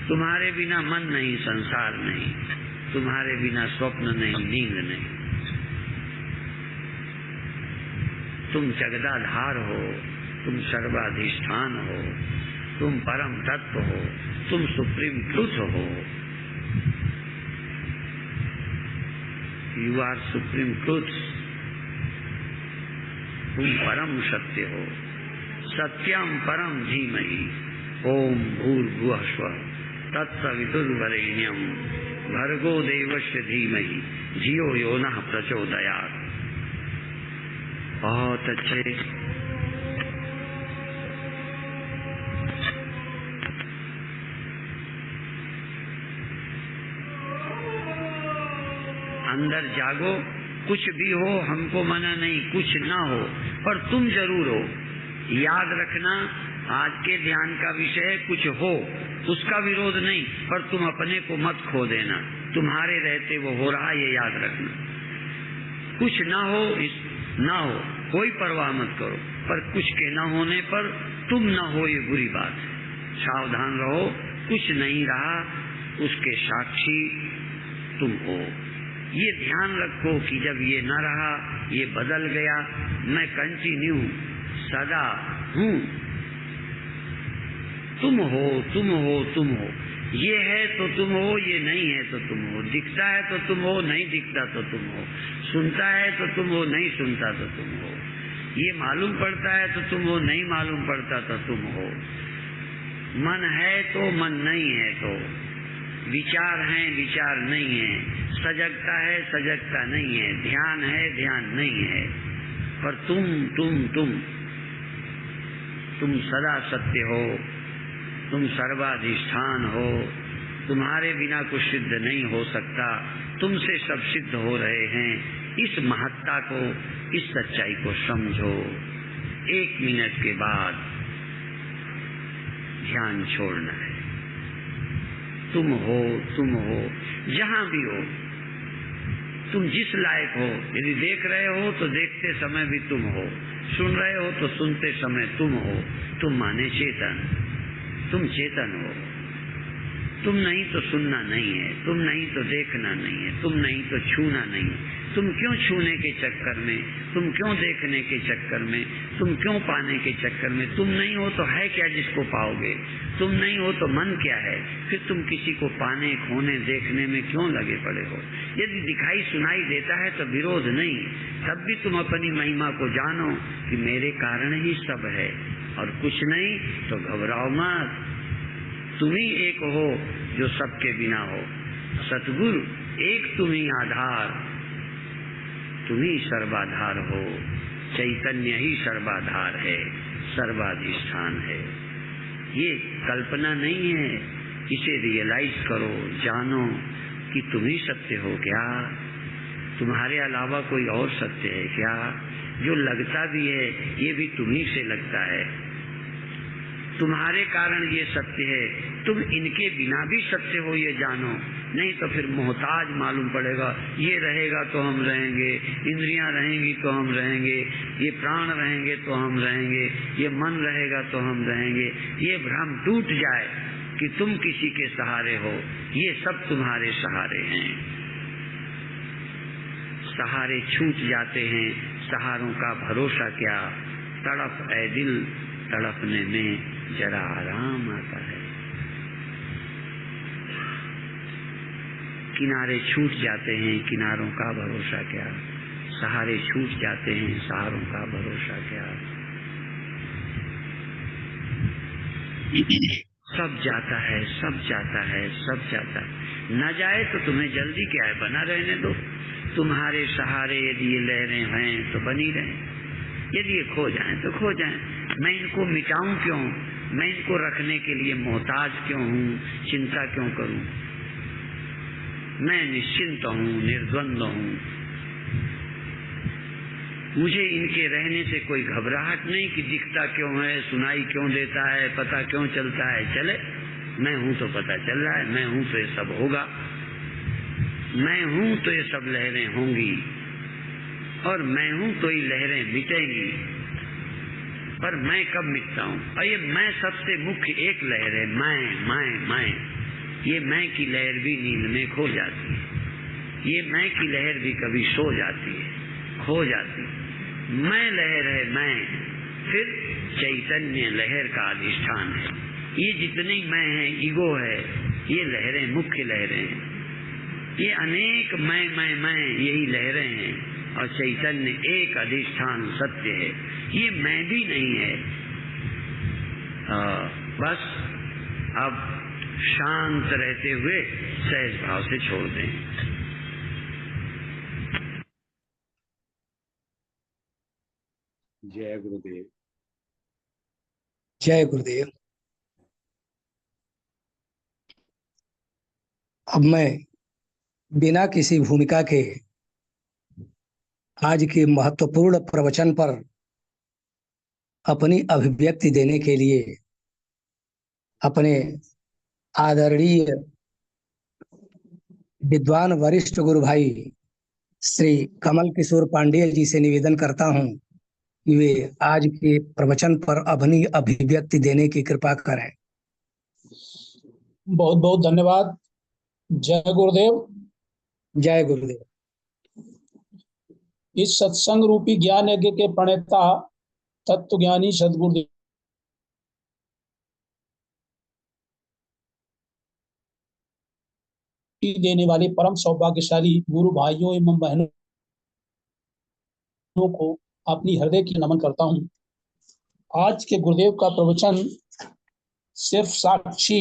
तुम्हारे बिना मन नहीं, संसार नहीं, तुम्हारे बिना स्वप्न नहीं, नींद नहीं। तुम जगदाधार हो, तुम सर्वाधिष्ठान हो, तुम परम तत्व हो, तुम सुप्रीम ट्रुथ हो। यू आर सुप्रीम ट्रुथ, तुम परम सत्य हो। सत्यम परम धीमहि, ओम भूर्भुवः स्वः तत्सवितुर्वरेण्यम भर्गो देवस्य धीमहि धियो यो नः प्रचोदयात्। बहुत अच्छे। अंदर जागो, कुछ भी हो हमको मना नहीं, कुछ ना हो पर तुम जरूर हो। याद रखना, आज के ध्यान का विषय कुछ हो उसका विरोध नहीं, पर तुम अपने को मत खो देना। तुम्हारे रहते वो हो रहा, ये याद रखना। कुछ ना हो, ना हो, कोई परवाह मत करो, पर कुछ के न होने पर तुम न हो, ये बुरी बात है। सावधान रहो, कुछ नहीं रहा उसके साक्षी तुम हो। ये ध्यान रखो कि जब ये न रहा, ये बदल गया, मैं कंटिन्यू सदा हूँ। तुम हो, तुम हो, तुम हो। ये है तो तुम हो, ये नहीं है तो तुम हो। दिखता है तो तुम हो, नहीं दिखता तो तुम हो। सुनता है तो तुम हो, नहीं सुनता तो तुम हो। ये मालूम पड़ता है तो तुम हो, नहीं मालूम पड़ता तो तुम हो। मन है तो मन नहीं है तो, विचार है विचार नहीं है, सजगता है सजगता नहीं है, ध्यान है ध्यान नहीं है, पर तुम सदा सत्य हो, तुम सर्वाधिष्ठान हो। तुम्हारे बिना कुछ सिद्ध नहीं हो सकता, तुमसे सब सिद्ध हो रहे हैं। इस महत्ता को, इस सच्चाई को समझो। 1 मिनट के बाद ध्यान छोड़ना है। तुम हो, जहां भी हो, तुम जिस लायक हो। यदि देख रहे हो तो देखते समय भी तुम हो, सुन रहे हो तो सुनते समय तुम हो। तुम माने चेतन, तुम चेतन हो। तुम नहीं तो सुनना नहीं है, तुम नहीं तो देखना नहीं है, तुम नहीं तो छूना नहीं है। तुम क्यों छूने के चक्कर में, तुम क्यों देखने के चक्कर में, तुम क्यों पाने के चक्कर में? तुम नहीं हो तो है क्या जिसको पाओगे? तुम नहीं हो तो मन क्या है? फिर तुम किसी को पाने, खोने, देखने में क्यों लगे पड़े हो? यदि दिखाई सुनाई देता है तो विरोध नहीं, तब भी तुम अपनी महिमा को जानो कि मेरे कारण ही सब है और कुछ नहीं, तो घबराओ मत। तुम ही एक हो जो सबके बिना हो। सतगुरु एक तुम ही आधार, तुम ही सर्वाधार हो। चैतन्य ही सर्वाधार है, सर्वाधिष्ठान है। ये कल्पना नहीं है, इसे रियलाइज करो, जानो कि तुम ही सत्य हो क्या? तुम्हारे अलावा कोई और सत्य है क्या? जो लगता भी है ये भी तुम्ही से लगता है, तुम्हारे कारण ये सत्य है। तुम इनके बिना भी सत्य हो, ये जानो। नहीं तो फिर मोहताज मालूम पड़ेगा। ये रहेगा तो हम रहेंगे, इंद्रियां रहेंगी तो हम रहेंगे, ये प्राण रहेंगे तो हम रहेंगे, ये मन रहेगा तो हम रहेंगे। ये भ्रम टूट जाए कि तुम किसी के सहारे हो, ये सब तुम्हारे सहारे हैं। सहारे छूट जाते हैं, सहारों का भरोसा क्या? तड़प ऐ दिल, तड़पने में जरा आराम आता है। किनारे छूट जाते हैं, किनारों का भरोसा क्या? सहारे छूट जाते हैं, सहारों का भरोसा क्या। सब जाता है, सब जाता है, सब जाता है। न जाए तो तुम्हें जल्दी क्या है, बना रहने दो। तुम्हारे सहारे यदि ये लहरें हैं तो बनी रहें, यदि ये खो जाएं तो खो जाएं। मैं इनको मिटाऊं क्यों, मैं इनको रखने के लिए मोहताज क्यों हूँ, चिंता क्यों करूं। मैं निश्चिंत हूँ, निर्द्वंद हूँ। मुझे इनके रहने से कोई घबराहट नहीं कि दिखता क्यों है, सुनाई क्यों देता है, पता क्यों चलता है। चले, मैं हूं तो पता चल रहा है, मैं हूं तो ये सब होगा, मैं हूं तो ये सब लहरें होंगी, और मैं हूं तो ये लहरें मिटेंगी। पर मैं कब मिटता हूं? और ये मैं सबसे मुख्य एक लहर है, मैं। ये मैं की लहर भी नींद में खो जाती है, ये मैं की लहर भी कभी सो जाती है, खो जाती है। मैं लहर है, मैं फिर चैतन्य लहर का अधिष्ठान है। ये जितने मैं है, ईगो है, ये लहरें मुख्य लहरें हैं। ये अनेक मैं यही लहरें हैं, और चैतन्य एक अधिष्ठान सत्य है। ये मैं भी नहीं है। बस अब शांत रहते हुए सहज भाव से छोड़ दें। जय गुरुदेव। जय गुरुदेव। अब मैं बिना किसी भूमिका के आज के महत्वपूर्ण प्रवचन पर अपनी अभिव्यक्ति देने के लिए अपने आदरणीय विद्वान वरिष्ठ गुरु भाई श्री कमल किशोर पांडेय जी से निवेदन करता हूं कि वे आज के प्रवचन पर अपनी अभिव्यक्ति देने की कृपा करें। बहुत बहुत धन्यवाद। जय गुरुदेव। जय गुरुदेव। इस सत्संग रूपी ज्ञान यज्ञ के प्रणेता तत्व ज्ञानी सद्गुरुदेव देने वाले परम सौभाग्यशाली गुरु भाइयों एवं बहनों को अपनी हृदय की नमन करता हूं। आज के गुरुदेव का प्रवचन सिर्फ साक्षी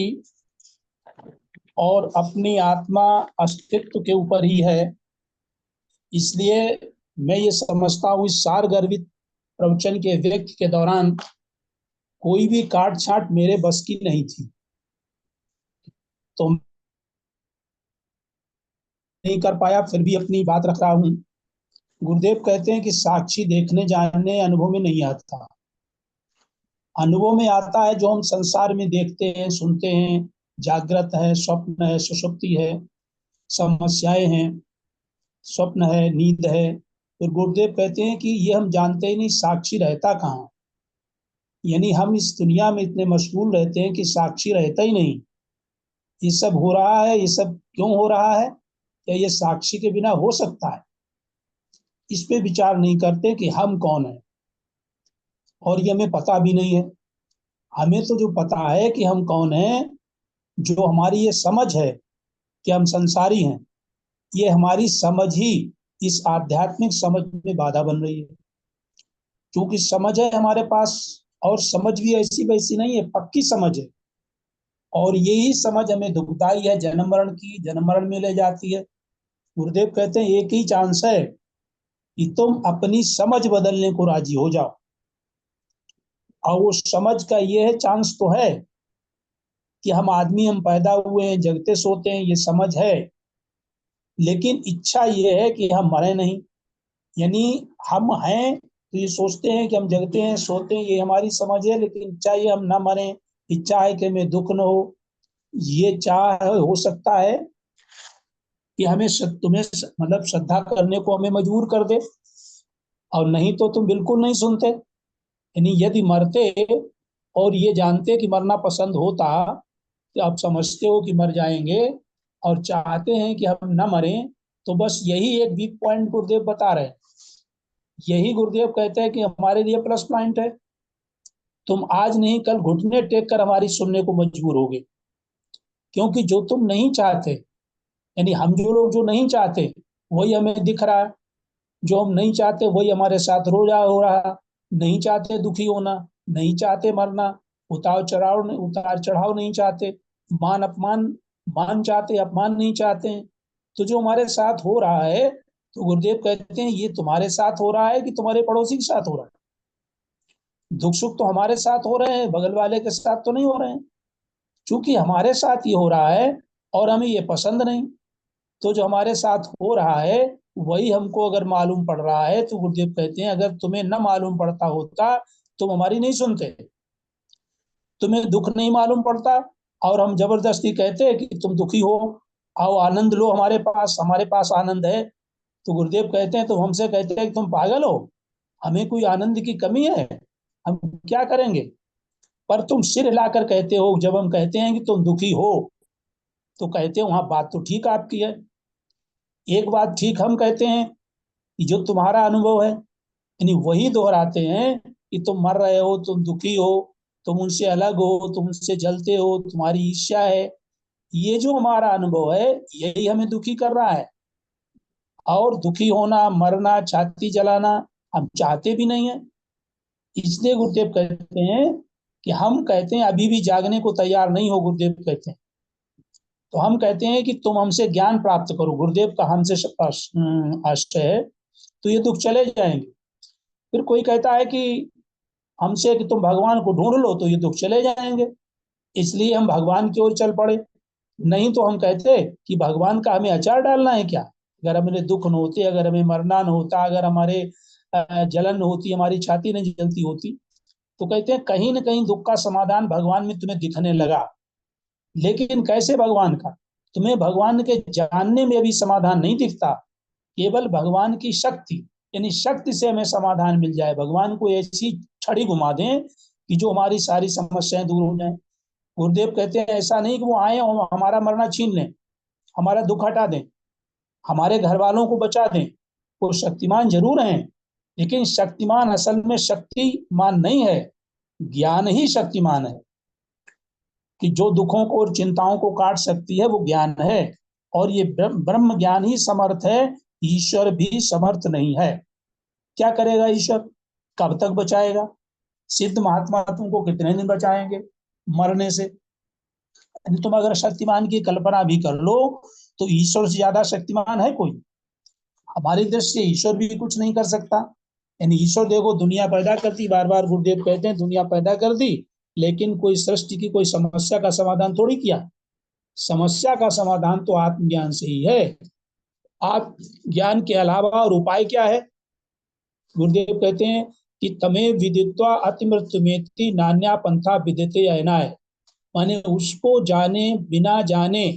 और अपनी आत्मा अस्तित्व के ऊपर ही है, इसलिए मैं ये समझता हूँ इस सार गर्भित प्रवचन के व्यक्ति के दौरान कोई भी काट छाट मेरे बस की नहीं थी, तो नहीं कर पाया, फिर भी अपनी बात रख रहा हूँ। गुरुदेव कहते हैं कि साक्षी देखने जानने अनुभव में नहीं आता, अनुभव में आता है जो हम संसार में देखते हैं, सुनते हैं। जागृत है, स्वप्न है, सुषुप्ति है, समस्याएं हैं, स्वप्न है, नींद है। फिर गुरुदेव कहते हैं कि ये हम जानते ही नहीं साक्षी रहता कहाँ। यानी हम इस दुनिया में इतने मशगूल रहते हैं कि साक्षी रहता ही नहीं। ये सब हो रहा है, ये सब क्यों हो रहा है, क्या ये साक्षी के बिना हो सकता है? इस पे विचार नहीं करते कि हम कौन है, और ये हमें पता भी नहीं है। हमें तो जो पता है कि हम कौन है, जो हमारी ये समझ है कि हम संसारी हैं, ये हमारी समझ ही इस आध्यात्मिक समझ में बाधा बन रही है। क्योंकि समझ है हमारे पास, और समझ भी ऐसी वैसी नहीं है, पक्की समझ है, और यही समझ हमें दुखदाई है, जन्म मरण की, जन्म मरण में ले जाती है। गुरुदेव कहते हैं एक ही चांस है कि तुम अपनी समझ बदलने को राजी हो जाओ, और वो समझ का ये है, चांस तो है कि हम आदमी, हम पैदा हुए हैं, जगते सोते हैं, ये समझ है, लेकिन इच्छा ये है कि हम मरे नहीं। यानी हम हैं तो ये सोचते हैं कि हम जगते हैं, सोते हैं, ये हमारी समझ है, लेकिन इच्छा ये हम ना मरे, इच्छा है कि हमें दुख न हो। ये चाह हो सकता है कि हमें तुम्हें मतलब श्रद्धा करने को हमें मजबूर कर दे, और नहीं तो तुम बिल्कुल नहीं सुनते। यानी यदि मरते और ये जानते कि मरना पसंद होता, कि आप समझते हो कि मर जाएंगे और चाहते हैं कि हम न मरें, तो बस यही एक वीक पॉइंट गुरुदेव बता रहे हैं। यही गुरुदेव कहते हैं कि हमारे लिए प्लस पॉइंट है। तुम आज नहीं कल घुटने टेक कर हमारी सुनने को मजबूर होगे, क्योंकि जो तुम नहीं चाहते, यानी हम जो लोग जो नहीं चाहते, वही हमें दिख रहा है। जो हम नहीं चाहते वही हमारे साथ रोजा हो रहा। नहीं चाहते दुखी होना, नहीं चाहते मरना, उतार चढ़ाव नहीं चाहते, मान अपमान, मान चाहते अपमान नहीं चाहते हैं। तो जो हमारे साथ हो रहा है, तो गुरुदेव कहते हैं ये तुम्हारे साथ हो रहा है कि तुम्हारे पड़ोसी के साथ हो रहा है। दुख सुख तो हमारे साथ हो रहे हैं, बगल वाले के साथ तो नहीं हो रहे हैं। चूंकि हमारे साथ ये हो रहा है और हमें ये पसंद नहीं, तो जो हमारे साथ हो रहा है वही हमको अगर मालूम पड़ रहा है, तो गुरुदेव कहते हैं अगर तुम्हें न मालूम पड़ता होता तुम हमारी नहीं सुनते। तुम्हें दुख नहीं मालूम पड़ता और हम जबरदस्ती कहते कि तुम दुखी हो, आओ आनंद लो, हमारे पास आनंद है। तो गुरुदेव कहते हैं, तो हमसे कहते हैं कि तुम पागल हो, हमें कोई आनंद की कमी है, हम क्या करेंगे। पर तुम सिर हिलाकर कहते हो, जब हम कहते हैं कि तुम दुखी हो, तो कहते हो वहां बात तो ठीक आपकी है। एक बात ठीक हम कहते हैं कि जो तुम्हारा अनुभव है, यानी वही दोहराते हैं कि तुम मर रहे हो, तुम दुखी हो, तुम उनसे अलग हो, तुम उनसे जलते हो, तुम्हारी ईर्ष्या है। ये जो हमारा अनुभव है यही हमें दुखी कर रहा है। और दुखी होना, मरना, छाती जलाना हम चाहते भी नहीं है। इसलिए गुरुदेव कहते हैं कि हम कहते हैं अभी भी जागने को तैयार नहीं हो। गुरुदेव कहते हैं, तो हम कहते हैं कि तुम हमसे ज्ञान प्राप्त करो। गुरुदेव का हमसे आश्रय है, तो ये दुख चले जाएंगे। फिर कोई कहता है कि हमसे कि तुम भगवान को ढूंढ लो, तो ये दुख चले जाएंगे। इसलिए हम भगवान की ओर चल पड़े। नहीं तो हम कहते कि भगवान का हमें अचार डालना है क्या। अगर हमें दुख न होते, अगर हमें मरना न होता, अगर हमारे जलन न होती, हमारी छाती नहीं जलती होती, तो कहते हैं कहीं न कहीं दुख का समाधान भगवान में तुम्हें दिखने लगा। लेकिन कैसे भगवान का? तुम्हें भगवान के जानने में अभी समाधान नहीं दिखता। केवल भगवान की शक्ति, यानी शक्ति से हमें समाधान मिल जाए। भगवान को ऐसी छड़ी घुमा दें कि जो हमारी सारी समस्याएं दूर हो जाएं। गुरुदेव कहते हैं ऐसा नहीं कि वो आए और हमारा मरना छीन लें, हमारा दुख हटा दें, हमारे घर वालों को बचा दें। वो शक्तिमान जरूर हैं, लेकिन शक्तिमान असल में शक्तिमान नहीं है, ज्ञान ही शक्तिमान है। कि जो दुखों को और चिंताओं को काट सकती है वो ज्ञान है। और ये ब्रह्म ज्ञान ही समर्थ है, ईश्वर भी समर्थ नहीं है। क्या करेगा ईश्वर? कब तक बचाएगा? सिद्ध महात्मा तुमको कितने दिन बचाएंगे मरने से? तुम अगर शक्तिमान की कल्पना भी कर लो, तो ईश्वर से ज्यादा शक्तिमान है कोई? हमारी दृष्टि से ईश्वर भी कुछ नहीं कर सकता। यानी ईश्वर देखो दुनिया पैदा करती, बार बार गुरुदेव कहते हैं दुनिया पैदा कर दी, लेकिन कोई सृष्टि की कोई समस्या का समाधान थोड़ी किया। समस्या का समाधान तो आत्मज्ञान से ही है। आप ज्ञान के अलावा और उपाय क्या है? गुरुदेव कहते हैं कि तमे विदित्वा अतिमृत्युमेति नान्या पंथा विदिते अयनाय। माने उसको जाने बिना जाने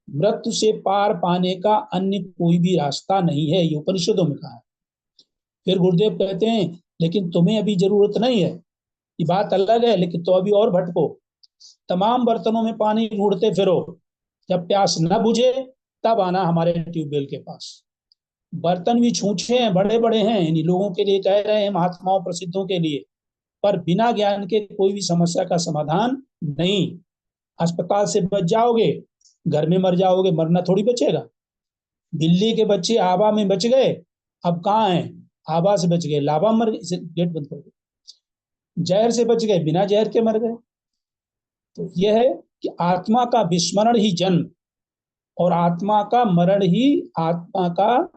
मृत्यु से पार पाने का अन्य कोई भी रास्ता नहीं है, ये उपनिषदों में कहा है। फिर गुरुदेव कहते हैं लेकिन तुम्हें अभी जरूरत नहीं है, ये बात अलग है, लेकिन तो अभी और भटको, तमाम बर्तनों में पानी ढूंढते फिरो, जब प्यास न बुझे तब आना हमारे ट्यूबवेल के पास। बर्तन भी छूछे हैं, बड़े बड़े हैं, इन लोगों के लिए कह रहे हैं, महात्माओं प्रसिद्धों के लिए, पर बिना ज्ञान के कोई भी समस्या का समाधान नहीं। अस्पताल से बच जाओगे, घर में मर जाओगे, मरना थोड़ी बचेगा। दिल्ली के बच्चे आबा में बच गए, अब कहाँ हैं? आबा से बच गए, लाबा मर गए, गेट बंद कर गए। जहर से बच गए, बिना जहर के मर गए। तो यह है कि आत्मा का विस्मरण ही जन्म, और आत्मा का मरण ही, आत्मा का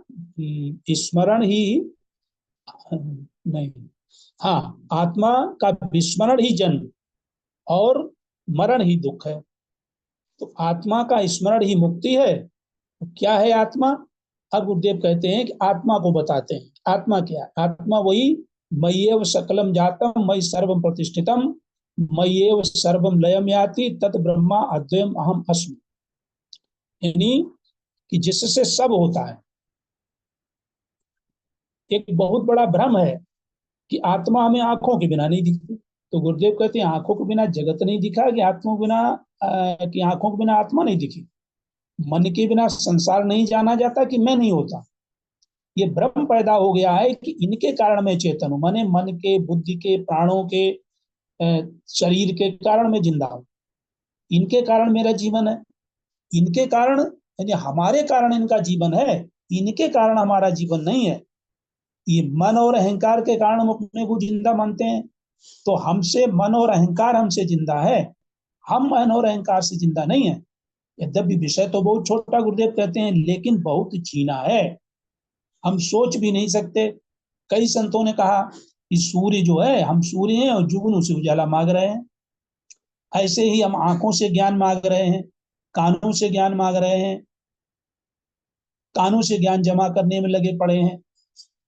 स्मरण ही नहीं, हाँ, आत्मा का विस्मरण ही जन्म और मरण ही दुख है। तो आत्मा का स्मरण ही मुक्ति है। तो क्या है आत्मा? अब गुरुदेव कहते हैं कि आत्मा को बताते हैं। आत्मा क्या है? आत्मा वही मय्येव सकलम जातम मयि सर्वम प्रतिष्ठितम मय्येव सर्वम लयम याति तत् ब्रह्मा अद्वयम अहम अस्मि। यानी कि जिससे सब होता है। एक बहुत बड़ा भ्रम है कि आत्मा हमें आंखों के बिना नहीं दिखती। तो गुरुदेव कहते हैं आंखों के बिना जगत नहीं दिखा, कि आत्मा के बिना कि आंखों के बिना आत्मा नहीं दिखी। मन के बिना संसार नहीं जाना जाता, कि मैं नहीं होता। ये भ्रम पैदा हो गया है कि इनके कारण मैं चेतन हूं, माने मन के, बुद्धि के, प्राणों के, शरीर के कारण मैं जिंदा हूं, इनके कारण मेरा जीवन है। इनके कारण यानी हमारे कारण इनका जीवन है, इनके कारण हमारा जीवन नहीं है। ये मन और अहंकार के कारण हम अपने को जिंदा मानते हैं। तो हमसे मन और अहंकार हमसे जिंदा है, हम मन और अहंकार से जिंदा नहीं है। यद्यपि विषय तो बहुत छोटा गुरुदेव कहते हैं, लेकिन बहुत जीना है, हम सोच भी नहीं सकते। कई संतों ने कहा कि सूर्य जो है, हम सूर्य हैं और जुगनू से उजाला मांग रहे हैं। ऐसे ही हम आंखों से ज्ञान मांग रहे हैं, कानों से ज्ञान मांग रहे हैं, कानों से ज्ञान जमा करने में लगे पड़े हैं।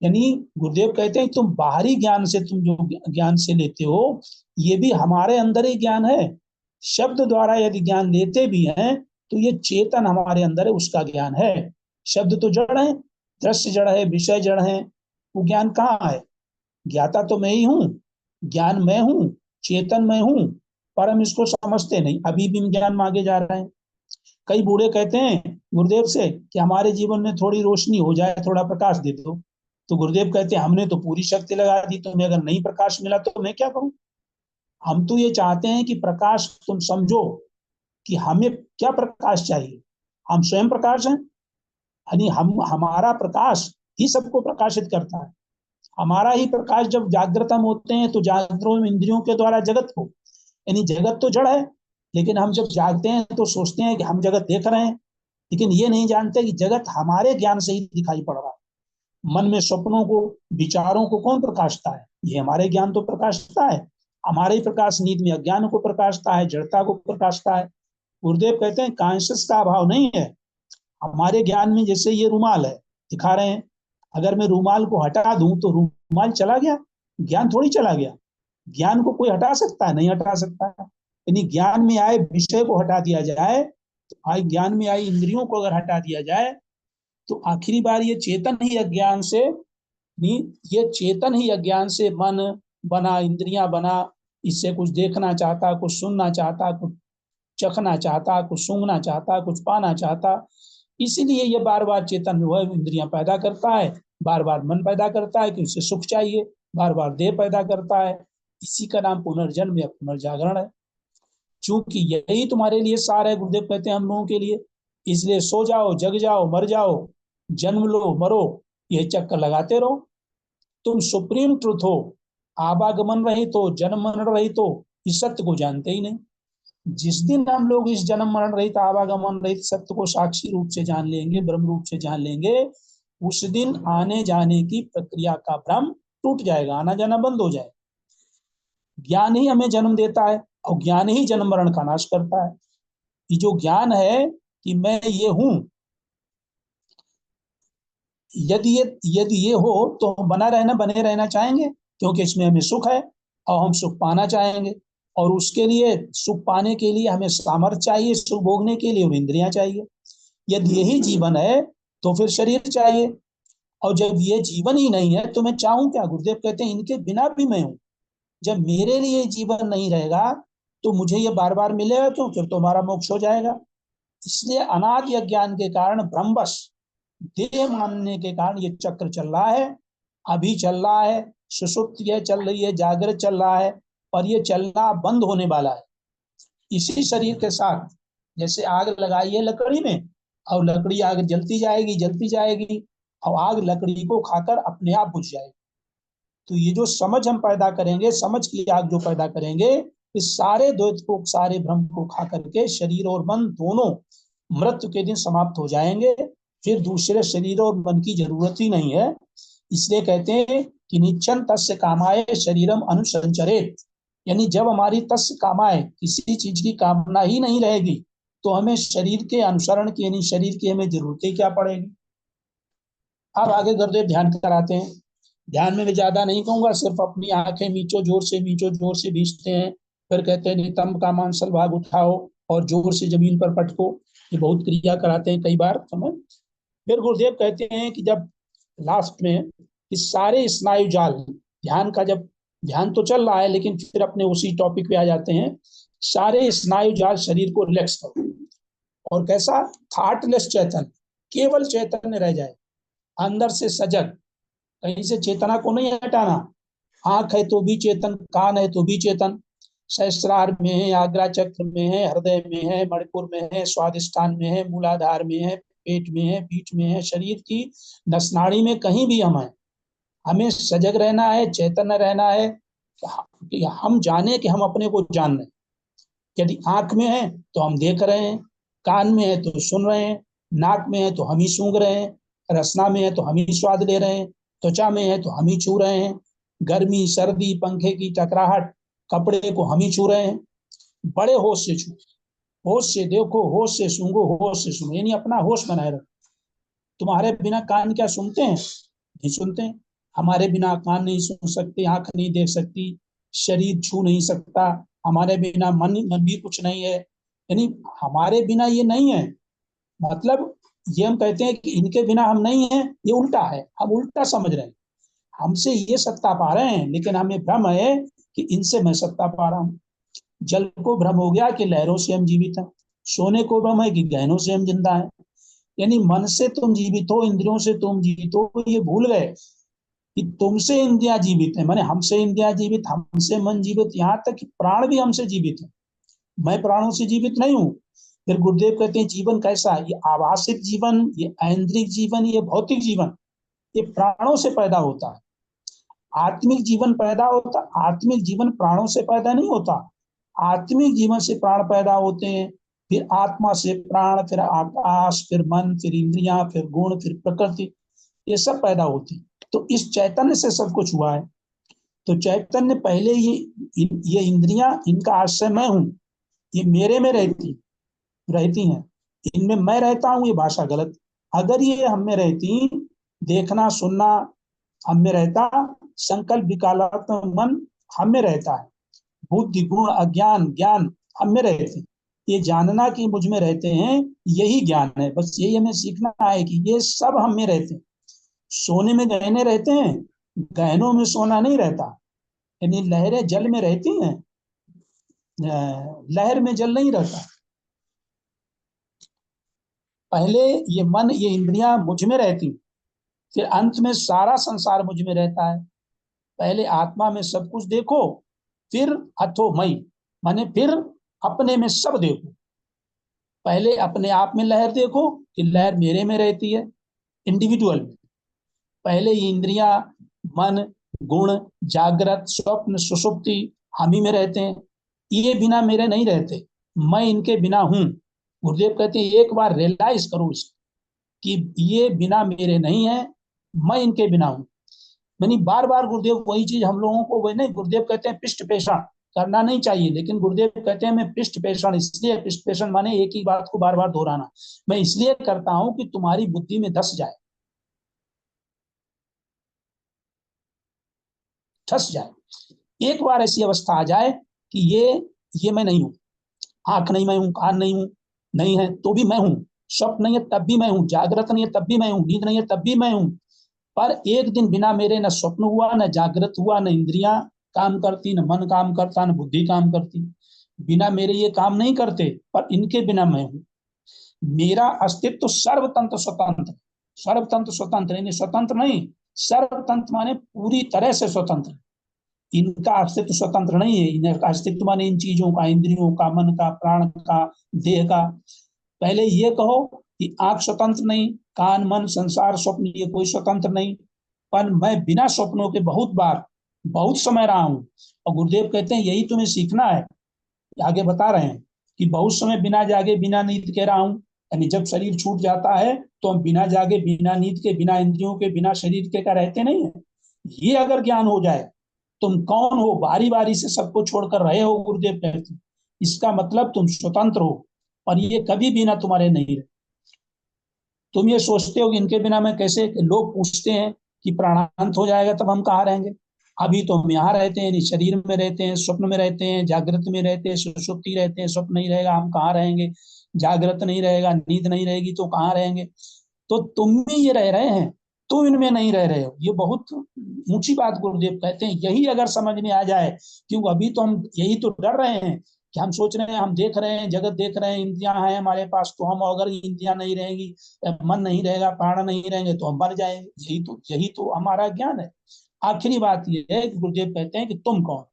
यानी गुरुदेव कहते हैं तुम बाहरी ज्ञान से, तुम जो ज्ञान से लेते हो, ये भी हमारे अंदर ही ज्ञान है। शब्द द्वारा यदि ज्ञान लेते भी हैं तो ये चेतन हमारे अंदर है, उसका ज्ञान है। शब्द तो जड़ है, दृश्य जड़ है, विषय जड़ है, वो ज्ञान कहाँ है? ज्ञाता तो मैं ही हूँ, ज्ञान मैं हूँ, चेतन मैं हूँ, पर हम इसको समझते नहीं, अभी भी हम ज्ञान मांगे जा रहे हैं। कई बूढ़े कहते हैं गुरुदेव से कि हमारे जीवन में थोड़ी रोशनी हो जाए, थोड़ा प्रकाश दे दो। तो गुरुदेव कहते हैं हमने तो पूरी शक्ति लगा दी, तुम्हें अगर नहीं प्रकाश मिला तो मैं क्या करूं? हम तो ये चाहते हैं कि प्रकाश, तुम समझो कि हमें क्या प्रकाश चाहिए। हम स्वयं प्रकाश हैं, यानी हम, हमारा प्रकाश ही सबको प्रकाशित करता है। हमारा ही प्रकाश, जब जागृत हम होते हैं तो जागृत इंद्रियों के द्वारा जगत को, यानी जगत तो जड़ है, लेकिन हम जब जागते हैं तो सोचते हैं कि हम जगत देख रहे हैं, लेकिन ये नहीं जानते कि जगत हमारे ज्ञान से ही दिखाई पड़ रहा है। मन में स्वप्नों को, विचारों को कौन प्रकाशता है? ये हमारे ज्ञान तो प्रकाशता है। हमारे ही प्रकाश नींद में अज्ञान को प्रकाशता है, जड़ता को प्रकाशता है। गुरुदेव कहते हैं कॉन्शियस का अभाव नहीं है हमारे ज्ञान में। जैसे ये रूमाल है, दिखा रहे हैं, अगर मैं रूमाल को हटा दूं तो रूमाल चला गया, ज्ञान थोड़ी चला गया। ज्ञान को कोई हटा सकता है? नहीं हटा सकता है। यानी ज्ञान में आए विषय को हटा दिया जाए, तो ज्ञान में आई इंद्रियों को अगर हटा दिया जाए, तो आखिरी बार ये चेतन ही अज्ञान से, नहीं, ये चेतन ही अज्ञान से मन बना, इंद्रियां बना, इससे कुछ देखना चाहता, कुछ सुनना चाहता, कुछ चखना चाहता, कुछ सूंघना चाहता, कुछ पाना चाहता। इसीलिए ये बार बार चेतन जो है इंद्रियां पैदा करता है, बार बार मन पैदा करता है कि उसे सुख चाहिए, बार बार देह पैदा करता है। इसी का नाम पुनर्जन्म या पुनर्जागरण है। चूंकि यही तुम्हारे लिए सार है, गुरुदेव कहते हैं हम लोगों के लिए, इसलिए सो जाओ, जग जाओ, मर जाओ, जन्म लो, मरो, यह चक्कर लगाते रहो। तुम सुप्रीम ट्रुथ हो, आवागमन रहित हो, जन्म मरण रहित हो, इस सत्य को जानते ही नहीं। जिस दिन हम लोग इस जन्म मरण रहित, आवागमन रहित सत्य को साक्षी रूप से जान लेंगे, ब्रह्म रूप से जान लेंगे, उस दिन आने जाने की प्रक्रिया का भ्रम टूट जाएगा, आना जाना बंद हो जाए। ज्ञान ही हमें जन्म देता है और ज्ञान ही जन्म मरण का नाश करता है। ये जो ज्ञान है कि मैं ये हूं, यदि ये हो तो हम बने रहना चाहेंगे, क्योंकि इसमें हमें सुख है और हम सुख पाना चाहेंगे। और उसके लिए, सुख पाने के लिए हमें सामर्थ्य चाहिए, सुख भोगने के लिए और इंद्रियां चाहिए। यदि यही जीवन है तो फिर शरीर चाहिए, और जब ये जीवन ही नहीं है तो मैं चाहूं क्या? गुरुदेव कहते हैं इनके बिना भी मैं हूं। जब मेरे लिए जीवन नहीं रहेगा तो मुझे ये बार बार मिलेगा क्यों? फिर तो हमारा मोक्ष हो जाएगा। इसलिए अनादि अज्ञान के कारण, भ्रमवश देह मानने के कारण ये चक्र चल रहा है, अभी चल रहा है, सुषुप्ति है चल रही है, जागृत चल रहा है, और ये चलना बंद होने वाला है। इसी शरीर के साथ जैसे आग लगाई है लकड़ी में, और लकड़ी आग जलती जाएगी, जलती जाएगी, और आग लकड़ी को खाकर अपने आप बुझ जाएगी। तो ये जो समझ हम पैदा करेंगे, समझ की आग जो पैदा करेंगे, इस सारे द्वैत को, सारे भ्रम को खा करके शरीर और मन दोनों मृत्यु के दिन समाप्त हो जाएंगे। फिर दूसरे शरीर और मन की जरूरत ही नहीं है। इसलिए कहते हैं कि निच्चन तस्य कामाय शरीरम अनुसंचरेत, यानी जब हमारी तस्य कामाय, किसी चीज की कामना ही नहीं रहेगी, तो हमें शरीर के अनुसरण की, यानी शरीर की हमें जरूरत ही क्या पड़ेगी। अब आगे गुरुदेव ध्यान कराते हैं। ध्यान में मैं ज्यादा नहीं कहूंगा, सिर्फ अपनी आंखें मीचो, जोर से भींचते हैं। फिर कहते हैं नितंब का मांसल भाग उठाओ और जोर से जमीन पर पटको। ये बहुत क्रिया कराते हैं कई बार समझ। फिर गुरुदेव कहते हैं कि जब लास्ट में इस सारे स्नायु जाल, ध्यान का, जब ध्यान तो चल रहा है लेकिन फिर अपने उसी टॉपिक पे आ जाते हैं, सारे स्नायु जाल शरीर को रिलैक्स करो, और कैसा? थॉटलेस चेतन, केवल चैतन्य रह जाए, अंदर से सजग, कहीं से चेतना को नहीं हटाना। आंख है तो भी चेतन, कान है तो भी चेतन, सहस्त्रार में है, आग्रा चक्र में है, हृदय में है, मणिपुर में है, स्वादिष्ठान में है, मूलाधार में है, पेट में है, पीठ में है, शरीर की नसनाड़ी में कहीं भी हम हैं। हमें सजग रहना है, चैतन्य रहना है कि हम जाने कि हम अपने को जान रहे हैं। यदि आंख में है तो हम देख रहे हैं, कान में है तो सुन रहे हैं, नाक में है तो हम ही सूंघ रहे हैं, रसना में है तो हम ही स्वाद ले रहे हैं, त्वचा में है तो हम ही छू रहे हैं, गर्मी सर्दी पंखे की टकराहट कपड़े को हम ही छू रहे हैं। बड़े होश से छू, होश से देखो, होश से सूंघो, होश से सुनो, यानी अपना होश बनाए रखो। तुम्हारे बिना कान क्या सुनते हैं? नहीं सुनते हैं। हमारे बिना कान नहीं सुन सकते, आंख नहीं देख सकती, शरीर छू नहीं सकता, हमारे बिना मन भी कुछ नहीं है। यानी हमारे बिना ये नहीं है, मतलब ये हम कहते हैं कि इनके बिना हम नहीं है, ये उल्टा है, हम उल्टा समझ रहे हैं। हमसे ये सत्ता पा रहे हैं, लेकिन हमें भ्रम है कि इनसे मैं सत्ता पा रहा हूँ। जल को भ्रम हो गया कि लहरों से हम जीवित हैं, सोने को भ्रम है कि गहनों से हम जिंदा हैं। यानी मन से तुम जीवित हो, इंद्रियों से तुम जीवित हो, ये भूल गए कि तुमसे इंद्रियां जीवित है, माने हमसे इंद्रियां जीवित, हमसे मन जीवित, यहाँ तक कि प्राण भी हमसे जीवित है। मैं प्राणों से जीवित नहीं हूँ। फिर गुरुदेव कहते हैं जीवन कैसा है? ये आभासिक जीवन, ये ऐन्द्रिक जीवन, ये भौतिक जीवन, ये प्राणों से पैदा होता है। आत्मिक जीवन पैदा होता, आत्मिक जीवन प्राणों से पैदा नहीं होता। आत्मिक जीवन से प्राण पैदा होते हैं, फिर आत्मा से प्राण, फिर आकाश, फिर मन, फिर इंद्रियां, फिर गुण, फिर प्रकृति, ये सब पैदा होते हैं। तो इस चैतन्य से सब कुछ हुआ है। तो चैतन्य पहले ये इंद्रियां, इनका आश्रय मैं हूं, ये मेरे में रहती हैं, इनमें मैं रहता हूं, ये भाषा गलत। अगर ये हम में रहती, देखना सुनना हम में रहता, संकल्प विकल्प मन हम में रहता है, बुद्धि गुण अज्ञान ज्ञान हम में रहते हैं। ये जानना कि मुझ में रहते हैं, यही ज्ञान है। बस यही हमें सीखना है कि ये सब हम में रहते हैं। सोने में गहने रहते हैं, गहनों में सोना नहीं रहता। यानी लहरें जल में रहती हैं, लहर में जल नहीं रहता। पहले ये मन, ये इंद्रियां मुझ में रहती, फिर अंत में सारा संसार मुझ में रहता है। पहले आत्मा में सब कुछ देखो, फिर अथो मई, माने फिर अपने में सब देखो। पहले अपने आप में लहर देखो कि लहर मेरे में रहती है, इंडिविजुअल में। पहले ये इंद्रियां, मन, गुण, जागृत, स्वप्न, सुषुप्ति हम ही में रहते हैं। ये बिना मेरे नहीं रहते, मैं इनके बिना हूं। गुरुदेव कहते हैं एक बार रियलाइज करो इसको कि ये बिना मेरे नहीं है, मैं इनके बिना हूं। यानी बार बार गुरुदेव वही चीज हम लोगों को, वही नहीं, गुरुदेव कहते हैं पृष्ठ पेषण करना नहीं चाहिए, लेकिन गुरुदेव कहते हैं मैं पृष्ठ पेषण, इसलिए पृष्ठ पेषण माने एक ही बात को बार बार दोहराना, मैं इसलिए करता हूं कि तुम्हारी बुद्धि में धस जाए, ठस जाए। एक बार ऐसी अवस्था आ जाए कि ये मैं नहीं हूं, आंख नहीं मैं हूं, कान नहीं हूं, नहीं है तो भी मैं हूं, स्वप्न नहीं है तब भी मैं हूं, जागृत नहीं है तब भी मैं हूं, नींद नहीं है तब भी मैं हूं। पर एक दिन बिना मेरे न स्वप्न हुआ, न जागृत हुआ, न इंद्रियां काम करती, न मन काम करता, न बुद्धि काम करती। बिना मेरे ये काम नहीं करते, पर इनके बिना मैं हूं। मेरा अस्तित्व तो सर्वतंत्र स्वतंत्र, सर्वतंत्र स्वतंत्र, यानी स्वतंत्र नहीं, सर्वतंत्र माने पूरी तरह से स्वतंत्र। इनका अस्तित्व स्वतंत्र नहीं है, इनका अस्तित्व माने इन चीजों का, इंद्रियों का, मन का, प्राण का, देह का। पहले ये कहो कि आंख स्वतंत्र नहीं, कान मन संसार स्वप्न ये कोई स्वतंत्र नहीं, पर मैं बिना स्वप्नों के बहुत बार बहुत समय रहा हूं। और गुरुदेव कहते हैं यही तुम्हें सीखना है। आगे बता रहे हैं कि बहुत समय बिना जागे बिना नींद के रहा हूं। यानी जब शरीर छूट जाता है तो हम बिना जागे बिना नींद के, बिना इंद्रियों के, बिना शरीर के का रहते नहीं है। ये अगर ज्ञान हो जाए, तुम कौन हो, बारी बारी से सबको छोड़कर रहे हो, गुरुदेव कहते हैं, इसका मतलब तुम स्वतंत्र हो, और ये कभी बिना तुम्हारे नहीं रहे। तुम ये सोचते हो कि इनके बिना मैं कैसे, लोग पूछते हैं कि प्राणांत हो जाएगा तब हम कहाँ रहेंगे। अभी तो हम यहाँ रहते हैं, शरीर में रहते हैं, स्वप्न में रहते हैं, जागृत में रहते हैं, सुषुप्ति रहते हैं। स्वप्न नहीं रहेगा हम कहाँ रहेंगे, जागृत नहीं रहेगा, नींद नहीं रहेगी तो कहाँ रहेंगे। तो तुम भी ये रह रहे हैं, तुम इनमें नहीं रह रहे हो। ये बहुत ऊंची बात गुरुदेव कहते हैं। यही अगर समझ में आ जाए, क्योंकि अभी तो हम यही तो डर रहे हैं कि हम सोच रहे हैं, हम देख रहे हैं, जगत देख रहे हैं, इंद्रियां हैं हमारे पास, तो हम अगर इंद्रियां नहीं रहेंगी, मन नहीं रहेगा, प्राण नहीं रहेंगे तो हम मर जाएंगे। यही तो हमारा ज्ञान है। आखिरी बात ये है कि गुरुदेव कहते हैं कि तुम कौन।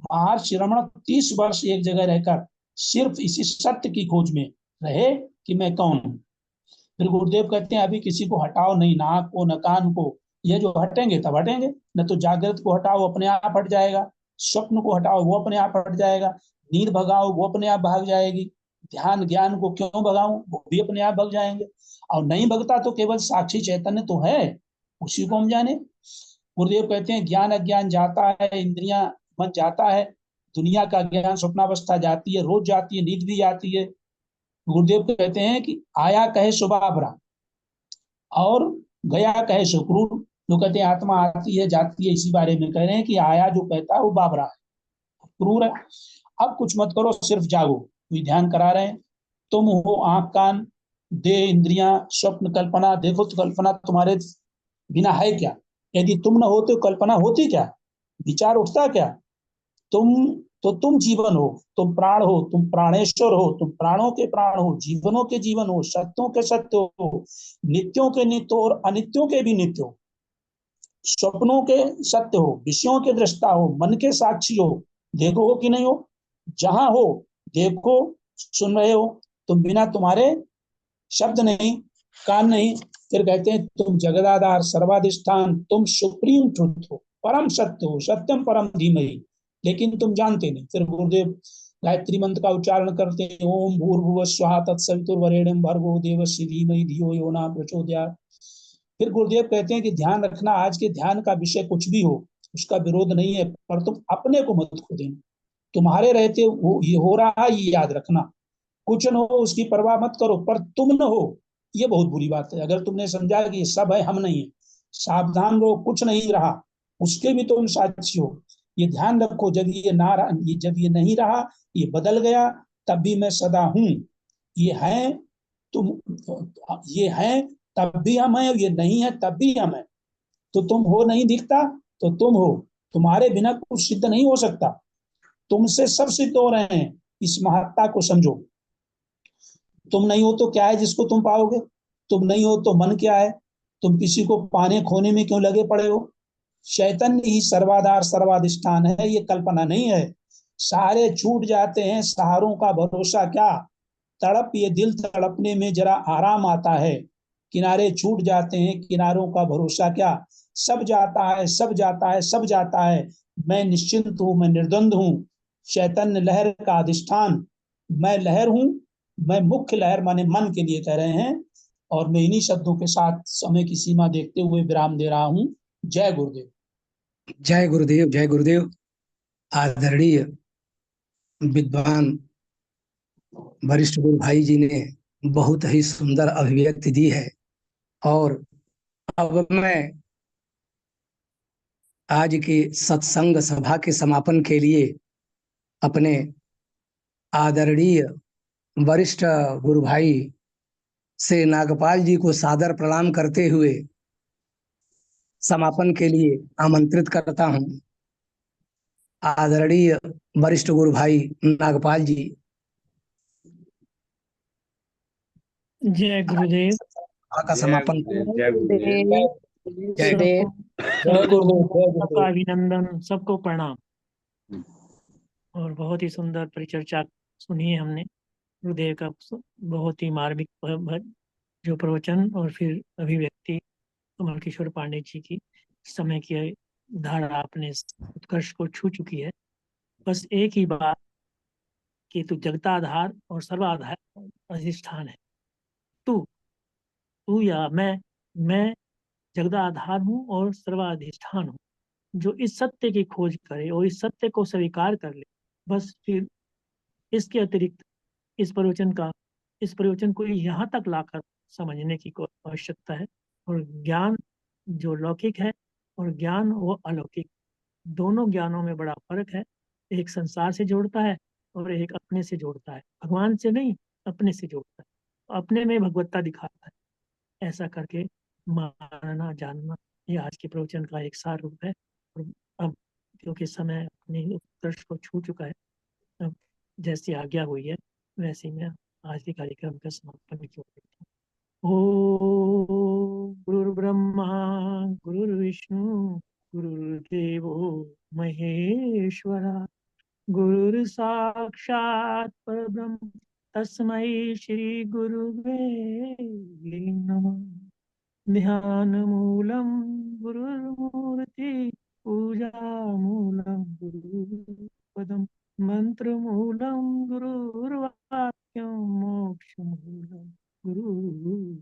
महर्षि रमण 30 वर्ष एक जगह रहकर सिर्फ इसी सत्य की खोज में रहे कि मैं कौन हूं। फिर गुरुदेव कहते हैं अभी किसी को हटाओ नहीं, ना आंख को, न कान को, ये जो हटेंगे तब हटेंगे, न तो जागृत को हटाओ अपने आप हट जाएगा, स्वप्न को हटाओ वो अपने आप हट जाएगा, नींद भगाओ वो अपने आप भाग जाएगी, ध्यान ज्ञान को क्यों भगाऊं वो भी अपने आप भाग जाएंगे। और नहीं भगता तो केवल साक्षी चैतन्य तो है, उसी को हम जाने। गुरुदेव कहते हैं ज्ञान अज्ञान जाता है, इंद्रियां मन जाता है, दुनिया का ज्ञान स्वप्नावस्था जाती है, रोज जाती है, नींद भी जाती है। गुरुदेव कहते हैं कि आया कहे सुबाबरा और गया कहे सुक्रूर। जो कहते हैं आत्मा आती है जाती है, इसी बारे में कह रहे हैं कि आया जो कहता है वो बाबरा है, क्रूर है। अब कुछ मत करो, सिर्फ जागो, कोई ध्यान करा रहे हैं। तुम हो आंख कान देह इंद्रियां स्वप्न कल्पना, देखो तो कल्पना तुम्हारे बिना है क्या? यदि तुम न हो तो कल्पना होती क्या, विचार उठता क्या? तुम तो तुम जीवन हो, तुम प्राण हो, तुम प्राणेश्वर हो, तुम प्राणों के प्राण हो, जीवनों के जीवन हो, सत्यों के सत्य हो, नित्यों के नित्य हो और अनित्यों के भी नित्य हो, स्वप्नों के सत्य हो, विषयों के दृष्टा हो, मन के साक्षी हो। देखो हो कि नहीं हो? जहां हो देखो, सुन रहे हो, तुम बिना तुम्हारे शब्द नहीं, कान नहीं। फिर कहते हैं तुम जगदाधार सर्वाधिष्ठान, तुम सुप्रीम ट्रुथ हो, परम सत्य हो, सत्यम परम धीमहि, लेकिन तुम जानते नहीं। फिर गुरुदेव गायत्री मंत्र का उच्चारण करते हैं, ओम भूर्भुवः स्वः तत्सवितुर्वरेण्यं भर्गो देवस्य धीमहि धियो यो न प्रचोदयात्। फिर गुरुदेव कहते हैं कि ध्यान रखना, आज के ध्यान का विषय कुछ भी हो उसका विरोध नहीं है, पर तुम अपने को मत खो देना। तुम्हारे रहते वो ये हो रहा है ये याद रखना, कुछ न हो उसकी परवाह मत करो, पर तुम न हो ये बहुत बुरी बात है। अगर तुमने समझा कि ये सब है हम नहीं है, सावधान रहो, कुछ नहीं रहा उसके भी तुम साक्षी हो। ये ध्यान रखो, जब ये ना रहा, जब ये नहीं रहा, ये बदल गया, तब भी मैं सदा हूं। ये है तुम, ये है तब भी हम हैं, ये नहीं है तब भी हम हैं। तो तुम हो नहीं दिखता तो तुम हो, तुम्हारे बिना कुछ सिद्ध नहीं हो सकता, तुमसे सब सिद्ध हो रहे हैं। इस महत्ता को समझो। तुम नहीं हो तो क्या है जिसको तुम पाओगे? तुम नहीं हो तो मन क्या है? तुम किसी को पाने खोने में क्यों लगे पड़े हो? चैतन्य ही सर्वाधार सर्वाधिष्ठान है, ये कल्पना नहीं है। सारे छूट जाते हैं, सहारों का भरोसा क्या? तड़प ये दिल तड़पने में जरा आराम आता है, किनारे छूट जाते हैं, किनारों का भरोसा क्या? सब जाता है, सब जाता है, सब जाता है, मैं निश्चिंत हूं, मैं निर्द्वंद हूं, चैतन्य लहर का अधिष्ठान। मैं लहर हूं, मैं मुख्य लहर माने मन के लिए कह रहे हैं। और मैं इन्हीं शब्दों के साथ समय की सीमा देखते हुए विराम दे रहा हूं। जय गुरुदेव। जय गुरुदेव, जय गुरुदेव। आदरणीय विद्वान वरिष्ठ गुरु भाई जी ने बहुत ही सुंदर अभिव्यक्ति दी है। और अब मैं आज की सत्संग सभा के समापन के लिए अपने आदरणीय वरिष्ठ गुरु भाई से नागपाल जी को सादर प्रणाम करते हुए समापन के लिए आमंत्रित करता हूं। आदरणीय वरिष्ठ गुरु भाई नागपाल जी। जय गुरुदेव। सभा का समापन। जय गुरुदेव। जय सबको जय गुरुदेव, जय सबका गुरुदेव। अभिनंदन, सबको प्रणाम। और बहुत ही सुंदर परिचर्चा सुनी है हमने गुरुदेव का, बहुत ही मार्मिक जो प्रवचन और फिर अभिव्यक्ति कमल किशोर पांडे जी की समय की धारा आपने उत्कर्ष को छू चुकी है। बस एक ही बात कि तू जगताधार और सर्वाधार अधिष्ठान है। तू तू या मैं जगदाधार हूँ और सर्वाधिष्ठान हूँ। जो इस सत्य की खोज करे और इस सत्य को स्वीकार कर ले, बस फिर इसके अतिरिक्त इस प्रवचन को यहाँ तक लाकर समझने की आवश्यकता है। और ज्ञान जो लौकिक है और ज्ञान वो अलौकिक, दोनों ज्ञानों में बड़ा फर्क है। एक संसार से जोड़ता है और एक अपने से जोड़ता है, भगवान से नहीं अपने से जोड़ता है, अपने में भगवत्ता दिखाता है। ऐसा करके मानना जानना, ये आज के प्रवचन का एक सार रूप है। और अब क्योंकि समय अपने उत्कर्ष को छू चुका है, अब जैसी आज्ञा हुई है वैसे मैं आज के कार्यक्रम का समापन की ओर बढ़ता हूँ। ओ गुरुर्ब्रह्मा गुरुर्विष्णु गुरुर्देवो महेश्वरा, गुरुर् साक्षात् परब्रह्म तस्मै श्री गुरुवे नमः। ध्यान मूलम गुरुर्मूर्ति पूजा मूलम गुरुपदम मंत्र मूलम गुरुर्वाक्यम मोक्ष मूलम गुरु।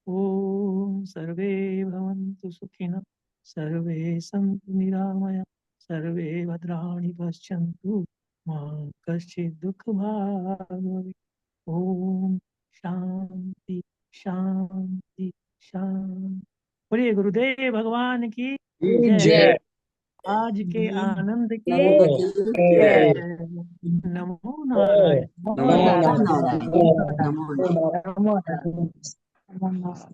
ओम सर्वे भवन्तु सुखिनः सर्वे सन्तु निरामया सर्वे भद्राणि पश्यन्तु मा कश्चित् दुःखभाग् भवेत्। ओम शांति शांति शांति। बोलिए गुरुदेव भगवान की जय। जय। आज के आनंद की जय। जय। नमो नारायण नमो नारायण। नमो नारायण। नमो नारायण।